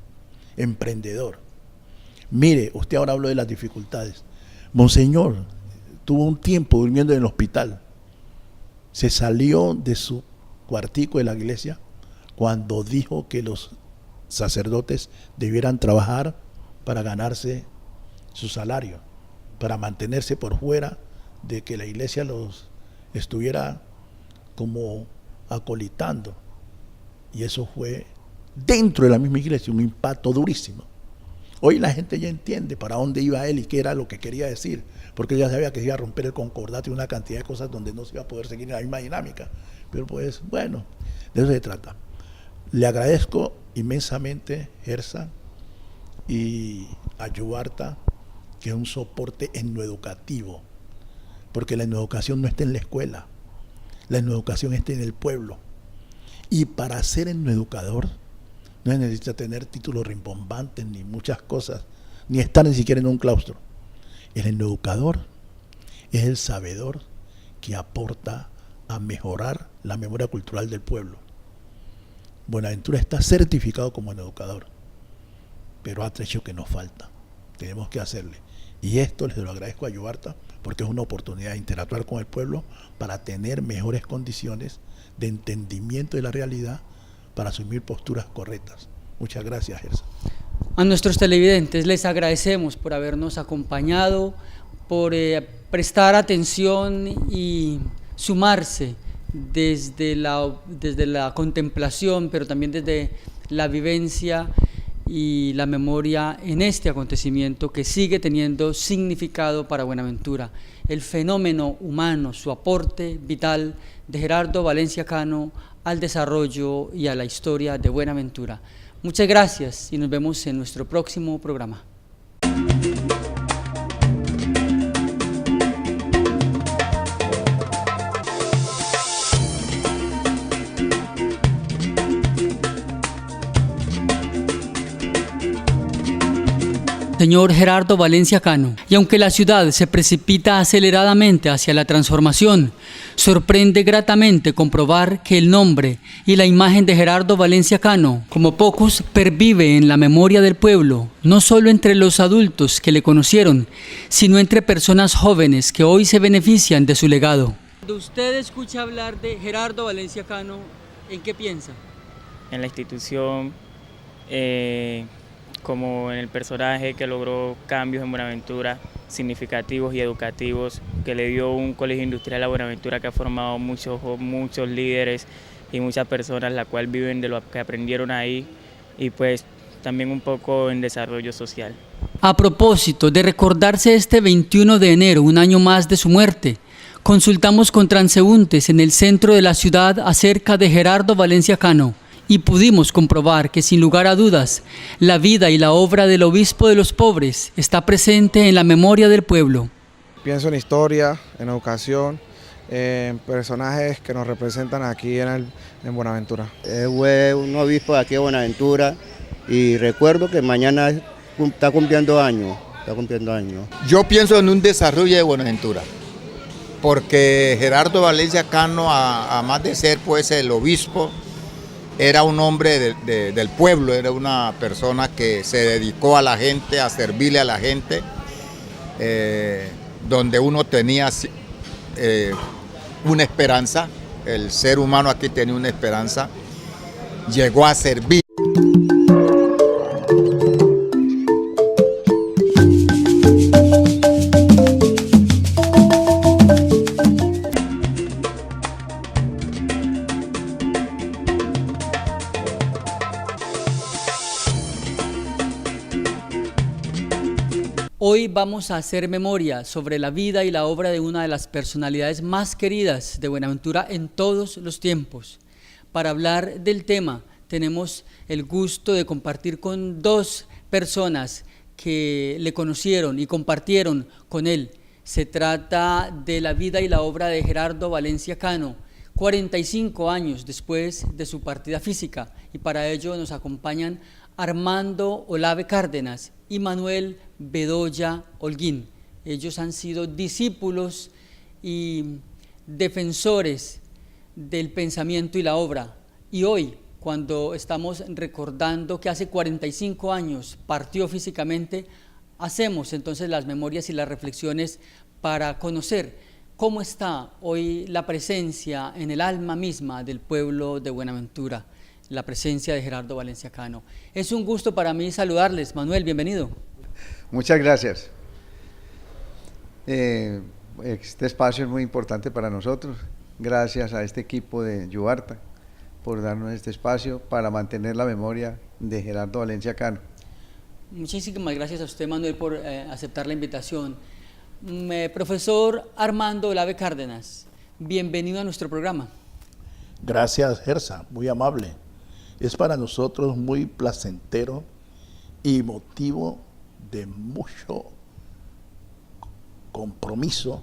emprendedor. Mire, usted ahora habló de las dificultades. Monseñor tuvo un tiempo durmiendo en el hospital. Se salió de su cuartico de la iglesia cuando dijo que los sacerdotes debieran trabajar para ganarse su salario, para mantenerse por fuera de que la iglesia los estuviera como acolitando. Y eso fue dentro de la misma iglesia un impacto durísimo. Hoy la gente ya entiende para dónde iba él y qué era lo que quería decir, porque ya sabía que se iba a romper el concordato y una cantidad de cosas donde no se iba a poder seguir en la misma dinámica. Pero pues bueno, de eso se trata. Le agradezco inmensamente Gersa y a Yubarta, que es un soporte etnoeducativo, porque la etnoeducación no está en la escuela, la etnoeducación está en el pueblo. Y para ser etnoeducador no se necesita tener títulos rimbombantes ni muchas cosas, ni estar ni siquiera en un claustro. El etnoeducador es el sabedor que aporta a mejorar la memoria cultural del pueblo. Buenaventura está certificado como educador, pero ha hecho que nos falta. Tenemos que hacerle. Y esto les lo agradezco a Yubarta porque es una oportunidad de interactuar con el pueblo para tener mejores condiciones de entendimiento de la realidad para asumir posturas correctas. Muchas gracias, Gersa. A nuestros televidentes les agradecemos por habernos acompañado, por prestar atención y sumarse desde la contemplación, pero también desde la vivencia y la memoria en este acontecimiento que sigue teniendo significado para Buenaventura. El fenómeno humano, su aporte vital de Gerardo Valencia Cano al desarrollo y a la historia de Buenaventura. Muchas gracias y nos vemos en nuestro próximo programa. Señor Gerardo Valencia Cano, y aunque la ciudad se precipita aceleradamente hacia la transformación, sorprende gratamente comprobar que el nombre y la imagen de Gerardo Valencia Cano, como pocos, pervive en la memoria del pueblo, no solo entre los adultos que le conocieron, sino entre personas jóvenes que hoy se benefician de su legado. Cuando usted escucha hablar de Gerardo Valencia Cano, ¿en qué piensa? En la institución, como en el personaje que logró cambios en Buenaventura significativos y educativos, que le dio un colegio industrial a Buenaventura que ha formado muchos líderes y muchas personas, la cual viven de lo que aprendieron ahí, y pues también un poco en desarrollo social. A propósito de recordarse este 21 de enero, un año más de su muerte, consultamos con transeúntes en el centro de la ciudad acerca de Gerardo Valencia Cano, y pudimos comprobar que sin lugar a dudas, la vida y la obra del obispo de los pobres está presente en la memoria del pueblo. Pienso en historia, en educación, en personajes que nos representan aquí en Buenaventura. Fue un obispo de aquí de Buenaventura y recuerdo que mañana está cumpliendo años. Yo pienso en un desarrollo de Buenaventura, porque Gerardo Valencia Cano, a más de ser pues el obispo, era un hombre del pueblo, era una persona que se dedicó a la gente, a servirle a la gente, donde uno tenía una esperanza, el ser humano aquí tenía una esperanza, llegó a servir. Hoy vamos a hacer memoria sobre la vida y la obra de una de las personalidades más queridas de Buenaventura en todos los tiempos. Para hablar del tema tenemos el gusto de compartir con dos personas que le conocieron y compartieron con él. Se trata de la vida y la obra de Gerardo Valencia Cano, 45 años después de su partida física, y para ello nos acompañan Armando Olave Cárdenas y Manuel Bedoya Holguín. Ellos han sido discípulos y defensores del pensamiento y la obra. Y hoy, cuando estamos recordando que hace 45 años partió físicamente, hacemos entonces las memorias y las reflexiones para conocer cómo está hoy la presencia en el alma misma del pueblo de Buenaventura, la presencia de Gerardo Valencia Cano. Es un gusto para mí saludarles. Manuel, bienvenido. Muchas gracias. Este espacio es muy importante para nosotros. Gracias a este equipo de Yubarta por darnos este espacio para mantener la memoria de Gerardo Valencia Cano. Muchísimas gracias a usted, Manuel, por aceptar la invitación. Profesor Armando Olave Cárdenas, bienvenido a nuestro programa. Gracias, Gersa, muy amable. Es para nosotros muy placentero y motivo de mucho compromiso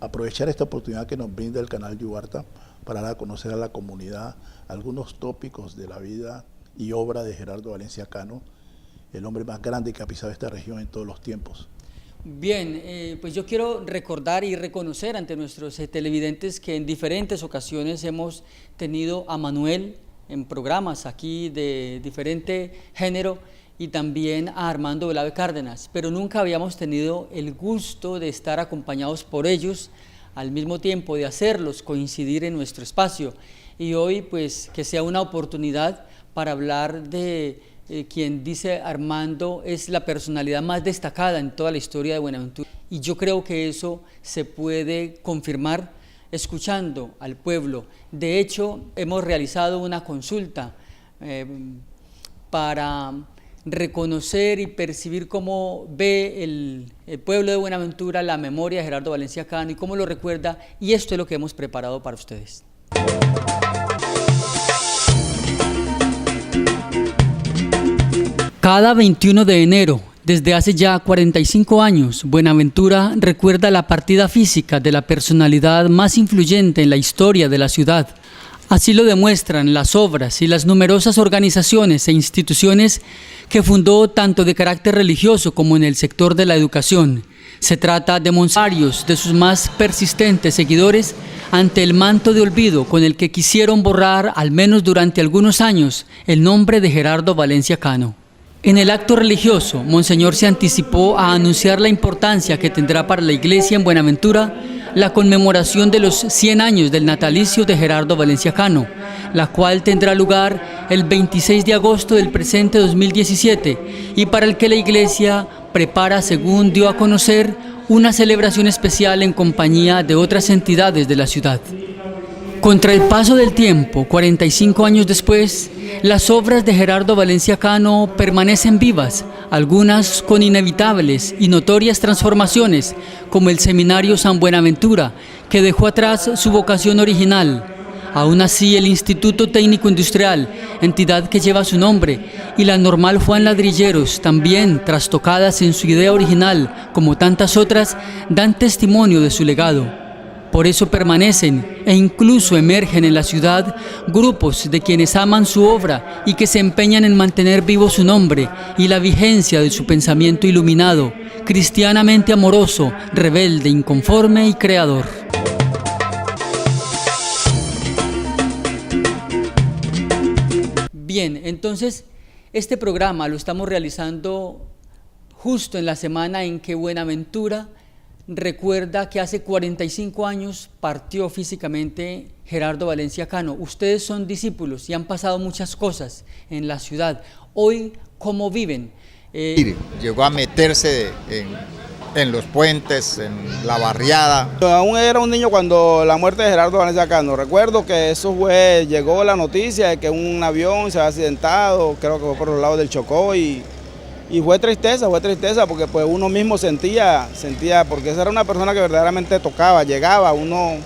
aprovechar esta oportunidad que nos brinda el canal Yubarta para dar a conocer a la comunidad algunos tópicos de la vida y obra de Gerardo Valencia Cano, el hombre más grande que ha pisado esta región en todos los tiempos. Bien, pues yo quiero recordar y reconocer ante nuestros televidentes que en diferentes ocasiones hemos tenido a Manuel en programas aquí de diferente género y también a Armando Velave Cárdenas, pero nunca habíamos tenido el gusto de estar acompañados por ellos al mismo tiempo, de hacerlos coincidir en nuestro espacio. Y hoy pues que sea una oportunidad para hablar de quien dice Armando es la personalidad más destacada en toda la historia de Buenaventura. Y yo creo que eso se puede confirmar escuchando al pueblo. De hecho, hemos realizado una consulta para reconocer y percibir cómo ve el pueblo de Buenaventura la memoria de Gerardo Valencia Cano y cómo lo recuerda, y esto es lo que hemos preparado para ustedes. Cada 21 de enero, desde hace ya 45 años, Buenaventura recuerda la partida física de la personalidad más influyente en la historia de la ciudad. Así lo demuestran las obras y las numerosas organizaciones e instituciones que fundó tanto de carácter religioso como en el sector de la educación. Se trata de varios de sus más persistentes seguidores ante el manto de olvido con el que quisieron borrar, al menos durante algunos años, el nombre de Gerardo Valencia Cano. En el acto religioso, Monseñor se anticipó a anunciar la importancia que tendrá para la Iglesia en Buenaventura la conmemoración de los 100 años del natalicio de Gerardo Valencia Cano, la cual tendrá lugar el 26 de agosto del presente 2017 y para el que la Iglesia prepara, según dio a conocer, una celebración especial en compañía de otras entidades de la ciudad. Contra el paso del tiempo, 45 años después, las obras de Gerardo Valencia Cano permanecen vivas, algunas con inevitables y notorias transformaciones, como el Seminario San Buenaventura, que dejó atrás su vocación original. Aún así, el Instituto Técnico Industrial, entidad que lleva su nombre, y la Normal Juan Ladrilleros, también trastocadas en su idea original, como tantas otras, dan testimonio de su legado. Por eso permanecen e incluso emergen en la ciudad grupos de quienes aman su obra y que se empeñan en mantener vivo su nombre y la vigencia de su pensamiento iluminado, cristianamente amoroso, rebelde, inconforme y creador. Bien, entonces este programa lo estamos realizando justo en la semana en que Buenaventura recuerda que hace 45 años partió físicamente Gerardo Valencia Cano. Ustedes son discípulos y han pasado muchas cosas en la ciudad. Hoy, ¿cómo viven? Llegó a meterse en los puentes, en la barriada. Aún era un niño cuando la muerte de Gerardo Valencia Cano. Recuerdo que eso llegó la noticia de que un avión se había accidentado, creo que fue por los lados del Chocó, y fue tristeza porque pues uno mismo sentía, porque esa era una persona que verdaderamente tocaba, llegaba, uno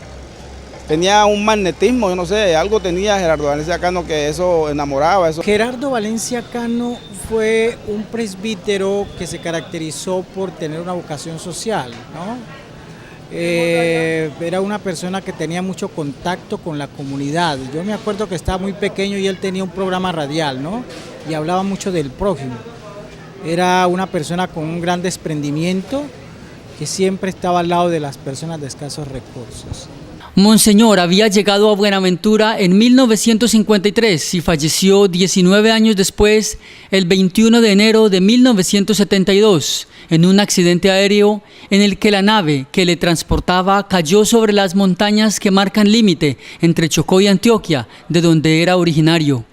tenía un magnetismo, yo no sé, algo tenía Gerardo Valencia Cano que eso enamoraba. Gerardo Valencia Cano fue un presbítero que se caracterizó por tener una vocación social, ¿no? Era una persona que tenía mucho contacto con la comunidad. Yo me acuerdo que estaba muy pequeño y él tenía un programa radial, ¿no? Y hablaba mucho del prójimo. Era una persona con un gran desprendimiento que siempre estaba al lado de las personas de escasos recursos. Monseñor había llegado a Buenaventura en 1953 y falleció 19 años después, el 21 de enero de 1972, en un accidente aéreo en el que la nave que le transportaba cayó sobre las montañas que marcan límite entre Chocó y Antioquia, de donde era originario.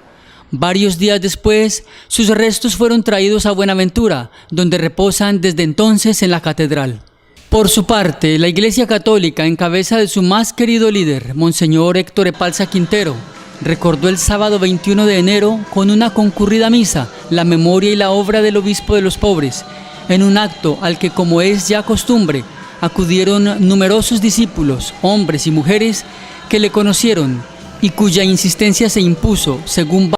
Varios días después, sus restos fueron traídos a Buenaventura, donde reposan desde entonces en la catedral. Por su parte, la Iglesia Católica, en cabeza de su más querido líder, Monseñor Héctor Epalza Quintero, recordó el sábado 21 de enero con una concurrida misa la memoria y la obra del obispo de los pobres, en un acto al que, como es ya costumbre, acudieron numerosos discípulos, hombres y mujeres, que le conocieron y cuya insistencia se impuso, según